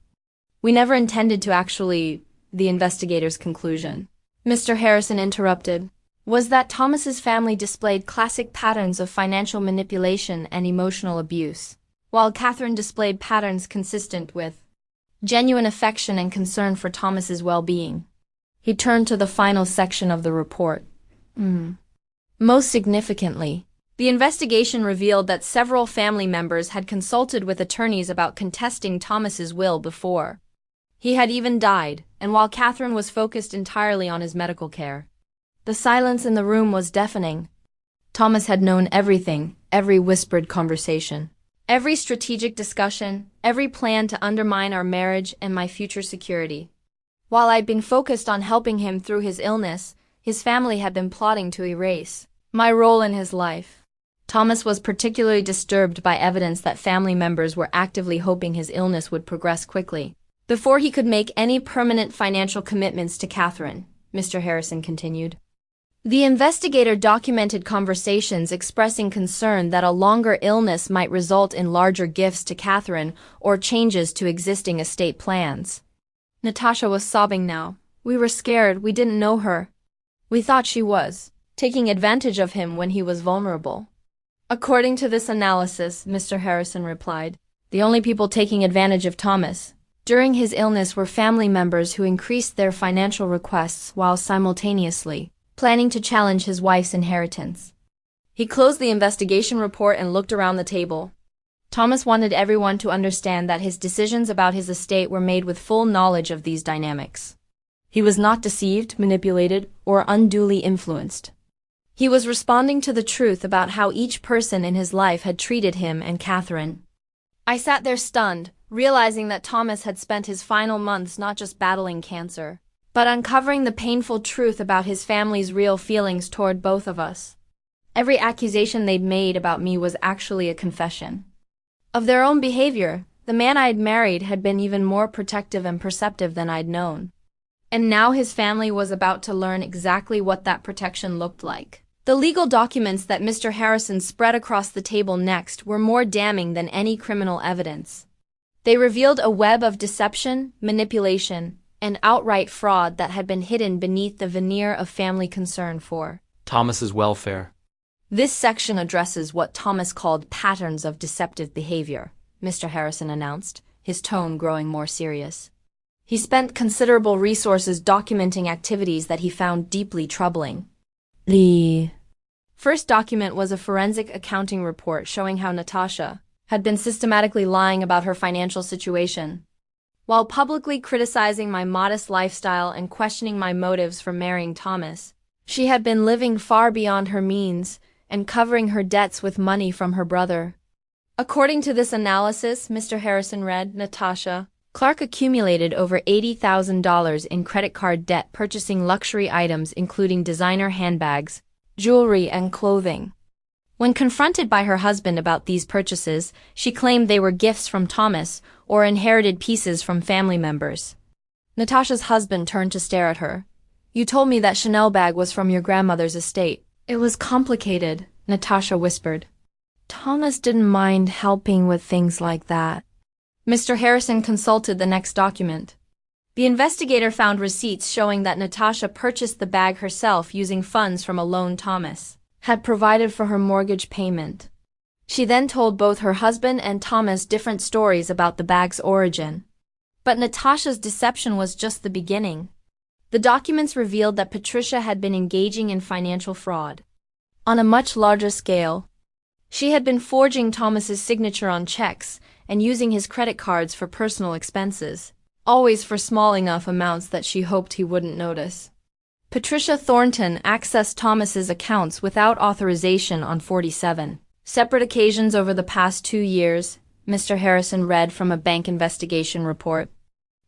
We never intended to actually, the investigator's conclusion. Mr. Harrison interrupted, was that Thomas's family displayed classic patterns of financial manipulation and emotional abuse, while Katherine displayed patterns consistent with genuine affection and concern for Thomas's well-being. He turned to the final section of the report. Most significantly, the investigation revealed that several family members had consulted with attorneys about contesting Thomas's will before he had even died, and while Katherine was focused entirely on his medical care. The silence in the room was deafening. Thomas had known everything, every whispered conversation, every strategic discussion, every plan to undermine our marriage and my future security. While I'd been focused on helping him through his illness, his family had been plotting to erase my role in his life. Thomas was particularly disturbed by evidence that family members were actively hoping his illness would progress quickly before he could make any permanent financial commitments to Katherine, Mr. Harrison continued. The investigator documented conversations expressing concern that a longer illness might result in larger gifts to Katherine or changes to existing estate plans. Natasha was sobbing now. We were scared. We didn't know her. We thought she was taking advantage of him when he was vulnerable. According to this analysis, Mr. Harrison replied, the only people taking advantage of Thomas during his illness were family members who increased their financial requests while simultaneously planning to challenge his wife's inheritance. He closed the investigation report and looked around the table. Thomas wanted everyone to understand that his decisions about his estate were made with full knowledge of these dynamics. He was not deceived, manipulated, or unduly influenced. He was responding to the truth about how each person in his life had treated him and Katherine. I sat there stunned, realizing that Thomas had spent his final months not just battling cancer, but uncovering the painful truth about his family's real feelings toward both of us. Every accusation they'd made about me was actually a confession of their own behavior. The man I'd married had been even more protective and perceptive than I'd known. And now his family was about to learn exactly what that protection looked like. The legal documents that Mr. Harrison spread across the table next were more damning than any criminal evidence. They revealed a web of deception, manipulation, and outright fraud that had been hidden beneath the veneer of family concern for Thomas's welfare. This section addresses what Thomas called patterns of deceptive behavior, Mr. Harrison announced, his tone growing more serious. He spent considerable resources documenting activities that he found deeply troubling. The first document was a forensic accounting report showing how Natasha had been systematically lying about her financial situation. While publicly criticizing my modest lifestyle and questioning my motives for marrying Thomas, she had been living far beyond her means and covering her debts with money from her brother. According to this analysis, Mr. Harrison read, Natasha Clark accumulated over $80,000 in credit card debt purchasing luxury items including designer handbags, jewelry, and clothing. When confronted by her husband about these purchases, she claimed they were gifts from Thomas or inherited pieces from family members. Natasha's husband turned to stare at her. You told me that Chanel bag was from your grandmother's estate. It was complicated, Natasha whispered. Thomas didn't mind helping with things like that. Mr. Harrison consulted the next document. The investigator found receipts showing that Natasha purchased the bag herself using funds from a loan Thomas had provided for her mortgage payment. She then told both her husband and Thomas different stories about the bag's origin. But Natasha's deception was just the beginning. The documents revealed that Patricia had been engaging in financial fraud. On a much larger scale, she had been forging Thomas's signature on checks and using his credit cards for personal expenses, always for small enough amounts that she hoped he wouldn't notice. Patricia Thornton accessed Thomas's accounts without authorization on 47 separate occasions over the past 2 years, Mr. Harrison read from a bank investigation report.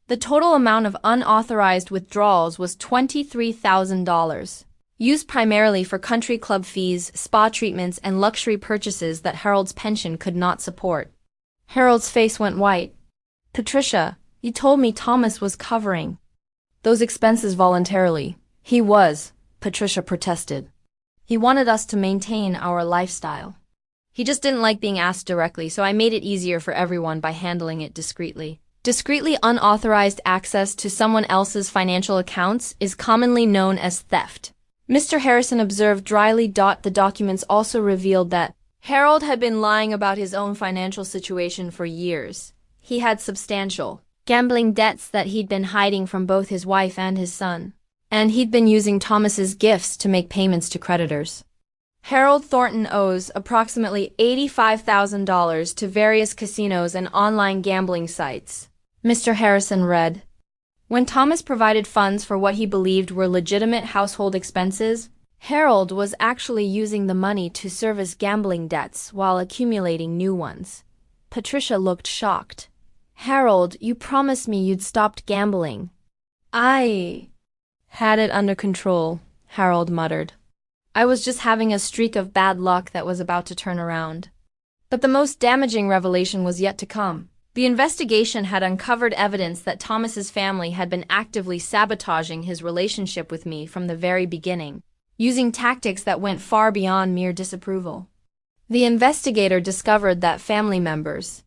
The total amount of unauthorized withdrawals was $23,000, used primarily for country club fees, spa treatments, and luxury purchases that Harold's pension could not support. Harold's face went white. Patricia, you told me Thomas was covering those expenses voluntarily. He was, Patricia protested. He wanted us to maintain our lifestyle. He just didn't like being asked directly, so I made it easier for everyone by handling it discreetly. Discreetly unauthorized access to someone else's financial accounts is commonly known as theft. Mr. Harrison observed dryly. The documents also revealed that Harold had been lying about his own financial situation for years. He had substantial gambling debts that he'd been hiding from both his wife and his son. And he'd been using Thomas's gifts to make payments to creditors. Harold Thornton owes approximately $85,000 to various casinos and online gambling sites, Mr. Harrison read. When Thomas provided funds for what he believed were legitimate household expenses, Harold was actually using the money to service gambling debts while accumulating new ones. Patricia looked shocked. Harold, you promised me you'd stopped gambling. I had it under control, Harold muttered. I was just having a streak of bad luck that was about to turn around. But the most damaging revelation was yet to come. The investigation had uncovered evidence that Thomas's family had been actively sabotaging his relationship with me from the very beginning, using tactics that went far beyond mere disapproval. The investigator discovered that family members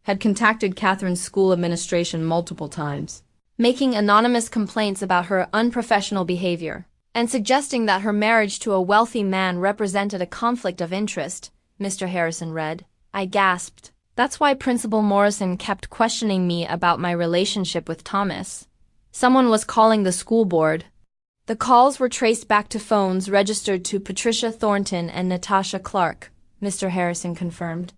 had contacted Katherine's school administration multiple times, making anonymous complaints about her unprofessional behavior, and suggesting that her marriage to a wealthy man represented a conflict of interest, Mr. Harrison read. I gasped. That's why Principal Morrison kept questioning me about my relationship with Thomas. Someone was calling the school board. The calls were traced back to phones registered to Patricia Thornton and Natasha Clark, Mr. Harrison confirmed.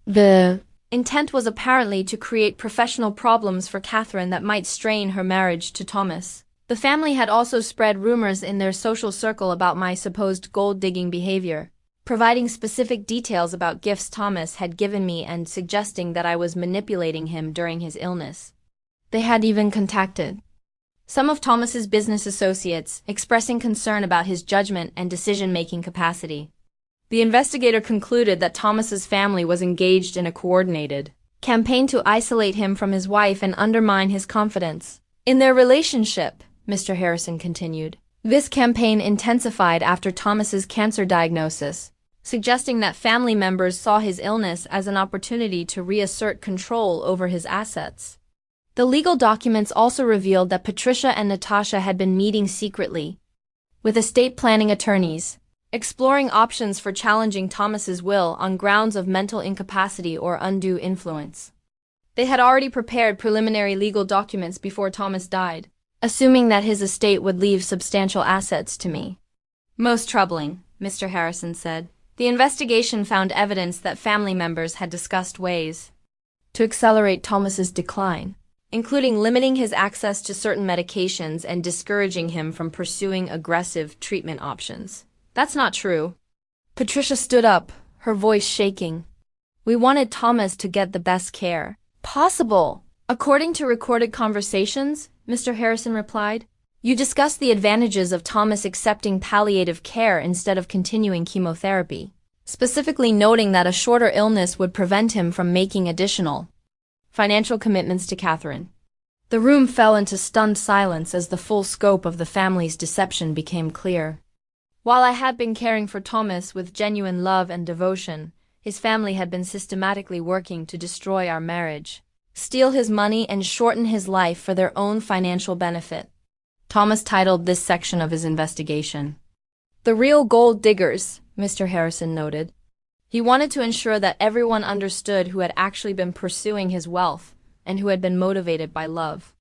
The intent was apparently to create professional problems for Katherine that might strain her marriage to Thomas. The family had also spread rumors in their social circle about my supposed gold-digging behavior, providing specific details about gifts Thomas had given me and suggesting that I was manipulating him during his illness. They had even contacted some of Thomas's business associates, expressing concern about his judgment and decision-making capacity. The investigator concluded that Thomas's family was engaged in a coordinated campaign to isolate him from his wife and undermine his confidence in their relationship, Mr. Harrison continued. This campaign intensified after Thomas's cancer diagnosis, suggesting that family members saw his illness as an opportunity to reassert control over his assets. The legal documents also revealed that Patricia and Natasha had been meeting secretly with estate planning attorneys, exploring options for challenging Thomas's will on grounds of mental incapacity or undue influence. They had already prepared preliminary legal documents before Thomas died, assuming that his estate would leave substantial assets to me. Most troubling, Mr. Harrison said. The investigation found evidence that family members had discussed ways to accelerate Thomas's decline, including limiting his access to certain medications and discouraging him from pursuing aggressive treatment options. That's not true. Patricia stood up, her voice shaking. We wanted Thomas to get the best care possible. According to recorded conversations, Mr. Harrison replied, you discussed the advantages of Thomas accepting palliative care instead of continuing chemotherapy, specifically noting that a shorter illness would prevent him from making additional financial commitments to Katherine. The room fell into stunned silence as the full scope of the family's deception became clear. While I had been caring for Thomas with genuine love and devotion, his family had been systematically working to destroy our marriage, steal his money, and shorten his life for their own financial benefit. Thomas titled this section of his investigation, "The Real Gold Diggers," Mr. Harrison noted. He wanted to ensure that everyone understood who had actually been pursuing his wealth and who had been motivated by love.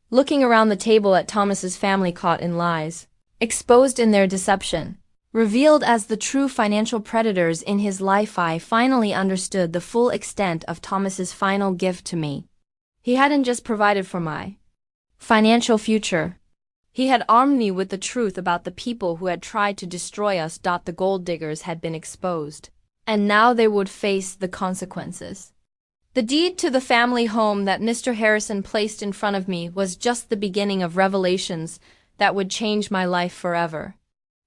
Looking around the table at Thomas's family caught in lies, exposed in their deception, revealed as the true financial predators in his life, I finally understood the full extent of Thomas's final gift to me. He hadn't just provided for my financial future. He had armed me with the truth about the people who had tried to destroy us. The gold diggers had been exposed, and now they would face the consequences. The deed to the family home that Mr. Harrison placed in front of me was just the beginning of revelations that would change my life forever.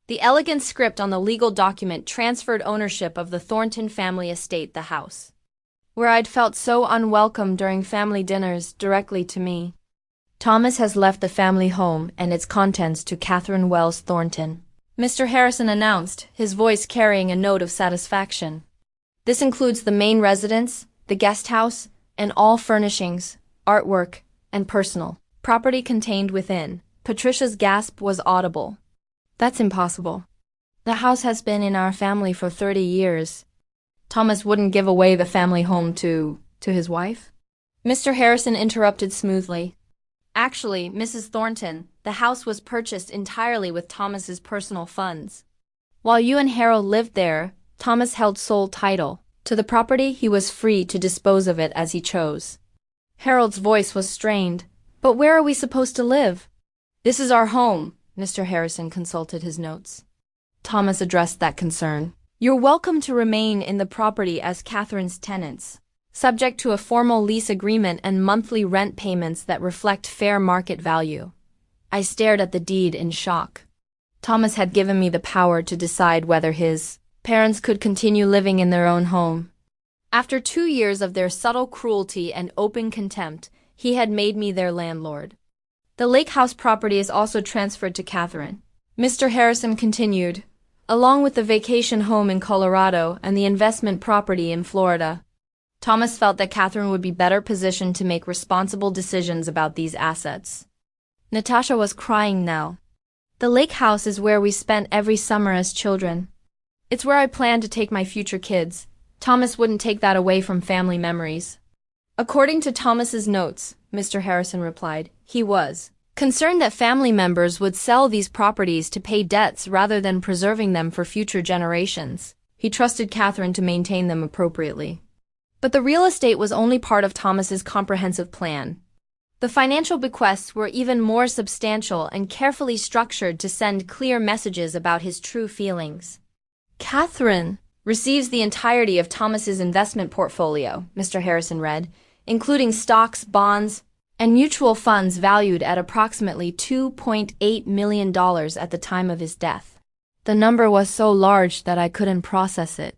The elegant script on the legal document transferred ownership of the Thornton family estate, the house where I'd felt so unwelcome during family dinners, directly to me. Thomas has left the family home and its contents to Katherine Wells Thornton, Mr. Harrison announced, his voice carrying a note of satisfaction. This includes the main residence, the guest house, and all furnishings, artwork, and personal property contained within. Patricia's gasp was audible. That's impossible. The house has been in our family for 30 years. Thomas wouldn't give away the family home to his wife? Mr. Harrison interrupted smoothly. Actually, Mrs. Thornton, the house was purchased entirely with Thomas's personal funds. While you and Harold lived there, Thomas held sole title to the property. He was free to dispose of it as he chose. Harold's voice was strained. But where are we supposed to live? This is our home, Mr. Harrison consulted his notes. Thomas addressed that concern. You're welcome to remain in the property as Katherine's tenants, subject to a formal lease agreement and monthly rent payments that reflect fair market value. I stared at the deed in shock. Thomas had given me the power to decide whether his parents could continue living in their own home. After 2 years of their subtle cruelty and open contempt, he had made me their landlord. The lake house property is also transferred to Katherine, Mr. Harrison continued, along with the vacation home in Colorado and the investment property in Florida. Thomas felt that Katherine would be better positioned to make responsible decisions about these assets. Natasha was crying now. The lake house is where we spent every summer as children. It's where I plan to take my future kids. Thomas wouldn't take that away from family memories. According to Thomas's notes, Mr. Harrison replied, he was concerned that family members would sell these properties to pay debts rather than preserving them for future generations. He trusted Katherine to maintain them appropriately. But the real estate was only part of Thomas's comprehensive plan. The financial bequests were even more substantial and carefully structured to send clear messages about his true feelings. Katherine receives the entirety of Thomas's investment portfolio, Mr. Harrison read, including stocks, bonds, and mutual funds valued at approximately $2.8 million at the time of his death. The number was so large that I couldn't process it.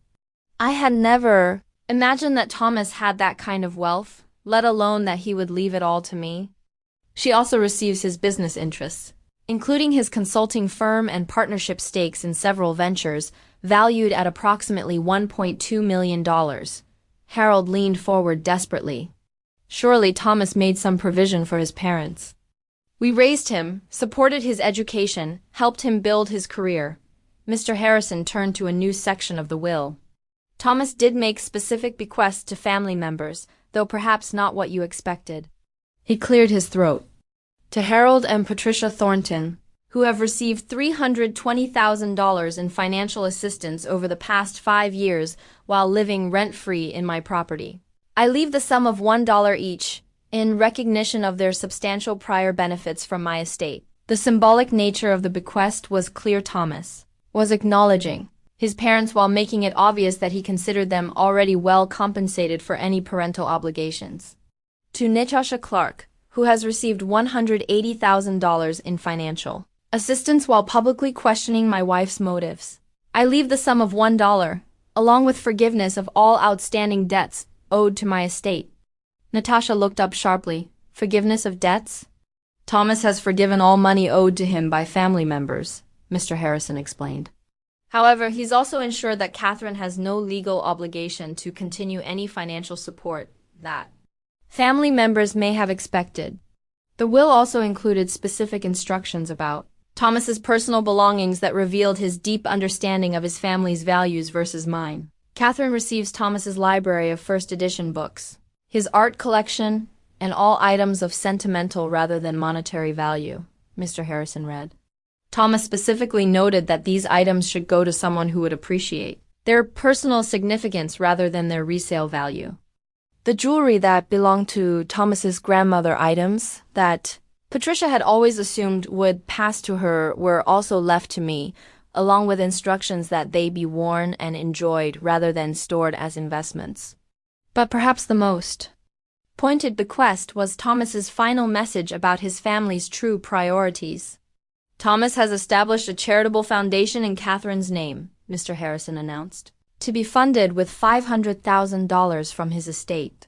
I had never imagined that Thomas had that kind of wealth, let alone that he would leave it all to me. She also receives his business interests, including his consulting firm and partnership stakes in several ventures, valued at approximately $1.2 million. Harold leaned forward desperately. Surely Thomas made some provision for his parents. We raised him, supported his education, helped him build his career. Mr. Harrison turned to a new section of the will. Thomas did make specific bequests to family members, though perhaps not what you expected. He cleared his throat. To Harold and Patricia Thornton, who have received $320,000 in financial assistance over the past 5 years while living rent-free in my property. I leave the sum of $1 each, in recognition of their substantial prior benefits from my estate. The symbolic nature of the bequest was clear. Thomas was acknowledging his parents while making it obvious that he considered them already well compensated for any parental obligations. To Natasha Clark, who has received $180,000 in financial assistance while publicly questioning my wife's motives, I leave the sum of $1, along with forgiveness of all outstanding debts owed to my estate. Natasha looked up sharply. Forgiveness of debts? Thomas has forgiven all money owed to him by family members, Mr. Harrison explained. However, he's also ensured that Katherine has no legal obligation to continue any financial support that family members may have expected. The will also included specific instructions about Thomas's personal belongings that revealed his deep understanding of his family's values versus mine. Katherine receives Thomas's library of first edition books, his art collection, and all items of sentimental rather than monetary value, Mr. Harrison read. Thomas specifically noted that these items should go to someone who would appreciate their personal significance rather than their resale value. The jewelry that belonged to Thomas's grandmother, items that Patricia had always assumed would pass to her, were also left to me, along with instructions that they be worn and enjoyed rather than stored as investments. But perhaps the most pointed bequest was Thomas's final message about his family's true priorities. Thomas has established a charitable foundation in Katherine's name, Mr. Harrison announced, to be funded with $500,000 from his estate.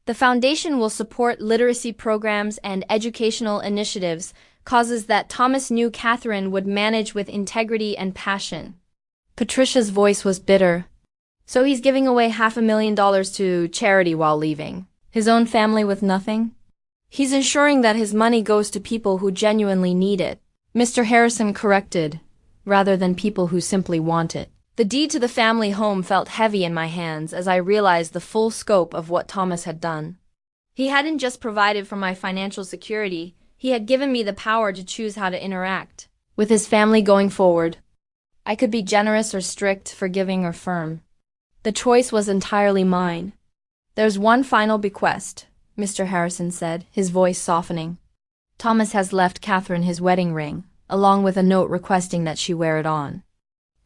The foundation will support literacy programs and educational initiatives, causes that Thomas knew Katherine would manage with integrity and passion. Patricia's voice was bitter. So he's giving away $500,000 to charity while leaving his own family with nothing? He's ensuring that his money goes to people who genuinely need it, Mr. Harrison corrected, rather than people who simply want it. The deed to the family home felt heavy in my hands as I realized the full scope of what Thomas had done. He hadn't just provided for my financial security, he had given me the power to choose how to interact with his family going forward. I could be generous or strict, forgiving or firm. The choice was entirely mine. There's one final bequest, Mr. Harrison said, his voice softening. Thomas has left Katherine his wedding ring, along with a note requesting that she wear it on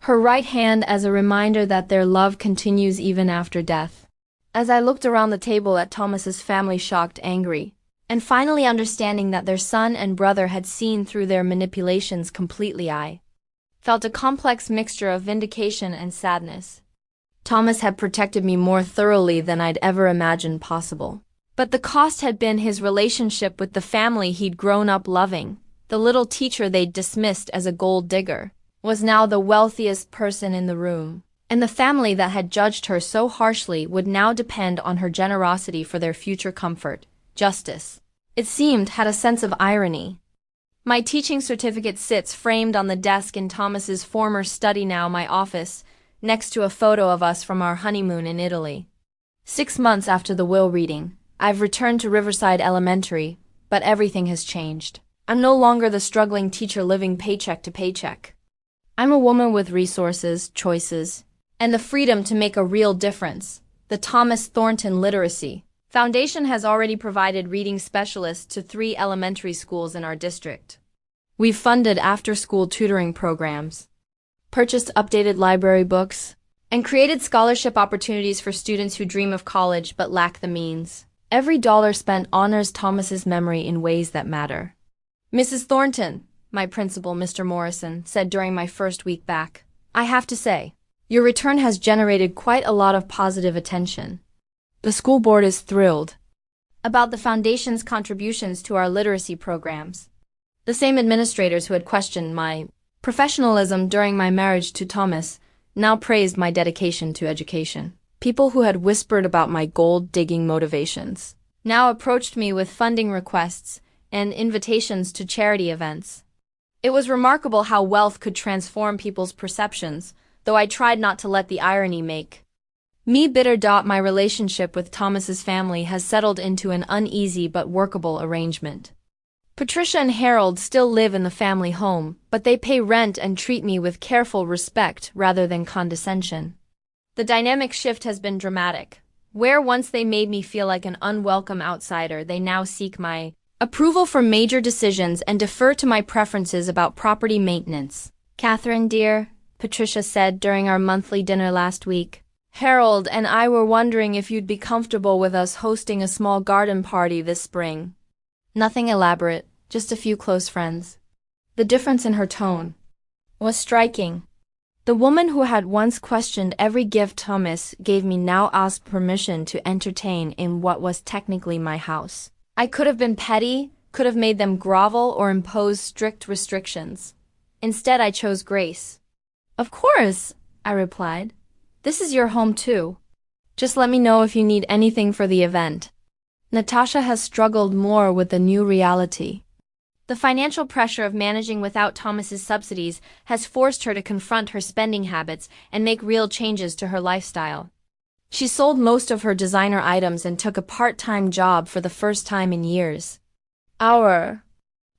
her right hand as a reminder that their love continues even after death. As I looked around the table at Thomas's family, shocked, angry, and finally understanding that their son and brother had seen through their manipulations completely, I felt a complex mixture of vindication and sadness. Thomas had protected me more thoroughly than I'd ever imagined possible. But the cost had been his relationship with the family he'd grown up loving. The little teacher they'd dismissed as a gold digger was now the wealthiest person in the room, and the family that had judged her so harshly would now depend on her generosity for their future comfort. Justice, it seemed, had a sense of irony. My teaching certificate sits framed on the desk in Thomas's former study, now my office, next to a photo of us from our honeymoon in Italy. 6 months after the will reading, I've returned to Riverside Elementary, but everything has changed. I'm no longer the struggling teacher living paycheck to paycheck. I'm a woman with resources, choices, and the freedom to make a real difference. The Thomas Thornton Literacy Foundation has already provided reading specialists to 3 elementary schools in our district. We've funded after-school tutoring programs, purchased updated library books, and created scholarship opportunities for students who dream of college but lack the means. Every dollar spent honors Thomas's memory in ways that matter. Mrs. Thornton, my principal, Mr. Morrison, said during my first week back, I have to say, your return has generated quite a lot of positive attention. The school board is thrilled about the foundation's contributions to our literacy programs. The same administrators who had questioned my professionalism during my marriage to Thomas now praised my dedication to education. People who had whispered about my gold-digging motivations now approached me with funding requests and invitations to charity events. It was remarkable how wealth could transform people's perceptions, though I tried not to let the irony make me bitter. My relationship with Thomas's family has settled into an uneasy but workable arrangement. Patricia and Harold still live in the family home, but they pay rent and treat me with careful respect rather than condescension. The dynamic shift has been dramatic. Where once they made me feel like an unwelcome outsider, they now seek my approval for major decisions and defer to my preferences about property maintenance. "Katherine, dear," Patricia said during our monthly dinner last week, "Harold and I were wondering if you'd be comfortable with us hosting a small garden party this spring." Nothing elaborate, just a few close friends. The difference in her tone was striking. The woman who had once questioned every gift Thomas gave me now asked permission to entertain in what was technically my house. I could have been petty, could have made them grovel or impose strict restrictions. Instead, I chose grace. "Of course," I replied. "This is your home too. Just let me know if you need anything for the event." Natasha has struggled more with the new reality. The financial pressure of managing without Thomas's subsidies has forced her to confront her spending habits and make real changes to her lifestyle. She sold most of her designer items and took a part-time job for the first time in years. Our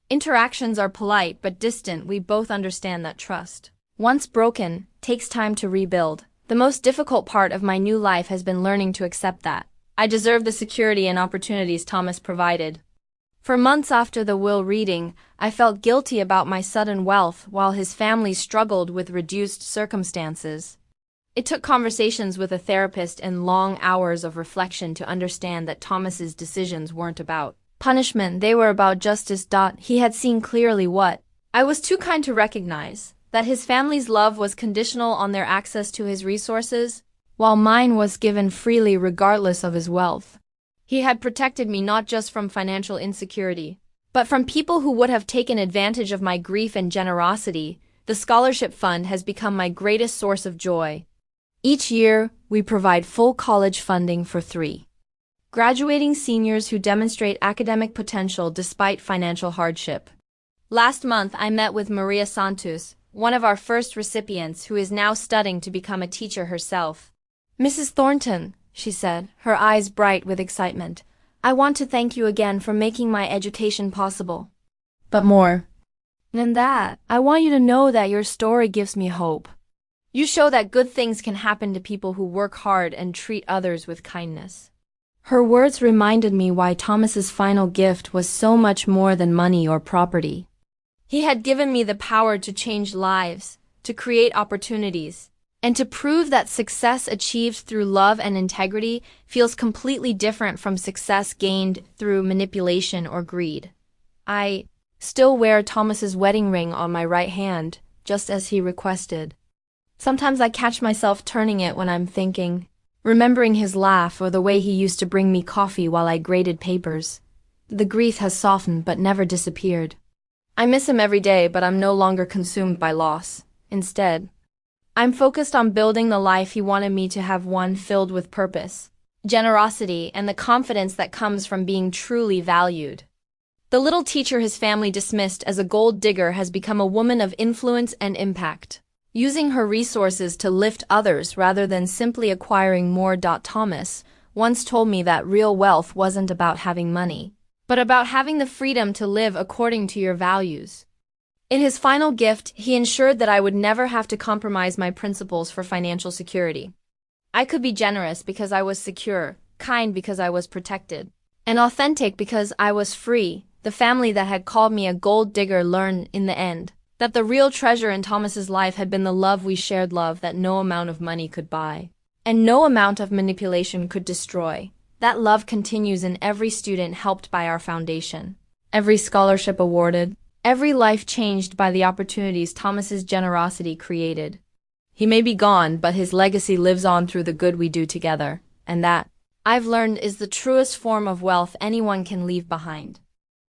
interactions are polite but distant. We both understand that trust, once broken, takes time to rebuild. The most difficult part of my new life has been learning to accept that I deserve the security and opportunities Thomas provided. For months after the will reading, I felt guilty about my sudden wealth while his family struggled with reduced circumstances. It took conversations with a therapist and long hours of reflection to understand that Thomas's decisions weren't about punishment, they were about justice. He had seen clearly what I was too kind to recognize, that his family's love was conditional on their access to his resources, while mine was given freely regardless of his wealth. He had protected me not just from financial insecurity, but from people who would have taken advantage of my grief and generosity. The scholarship fund has become my greatest source of joy. Each year, we provide full college funding for 3 graduating seniors who demonstrate academic potential despite financial hardship. Last month, I met with Maria Santos, one of our first recipients who is now studying to become a teacher herself. "Mrs. Thornton," she said, her eyes bright with excitement, "I want to thank you again for making my education possible. But more than that, I want you to know that your story gives me hope. You show that good things can happen to people who work hard and treat others with kindness." Her words reminded me why Thomas's final gift was so much more than money or property. He had given me the power to change lives, to create opportunities, and to prove that success achieved through love and integrity feels completely different from success gained through manipulation or greed. I still wear Thomas's wedding ring on my right hand, just as he requested. Sometimes I catch myself turning it when I'm thinking, remembering his laugh or the way he used to bring me coffee while I graded papers. The grief has softened but never disappeared. I miss him every day, but I'm no longer consumed by loss. Instead, I'm focused on building the life he wanted me to have, one filled with purpose, generosity, and the confidence that comes from being truly valued. The little teacher his family dismissed as a gold digger has become a woman of influence and impact, using her resources to lift others rather than simply acquiring more. Thomas once told me that real wealth wasn't about having money, but about having the freedom to live according to your values. In his final gift, he ensured that I would never have to compromise my principles for financial security. I could be generous because I was secure, kind because I was protected, and authentic because I was free. The family that had called me a gold digger learned in the end that the real treasure in Thomas's life had been the love we shared, love that no amount of money could buy, and no amount of manipulation could destroy. That love continues in every student helped by our foundation, every scholarship awarded, every life changed by the opportunities Thomas's generosity created. He may be gone, but his legacy lives on through the good we do together, and that, I've learned, is the truest form of wealth anyone can leave behind.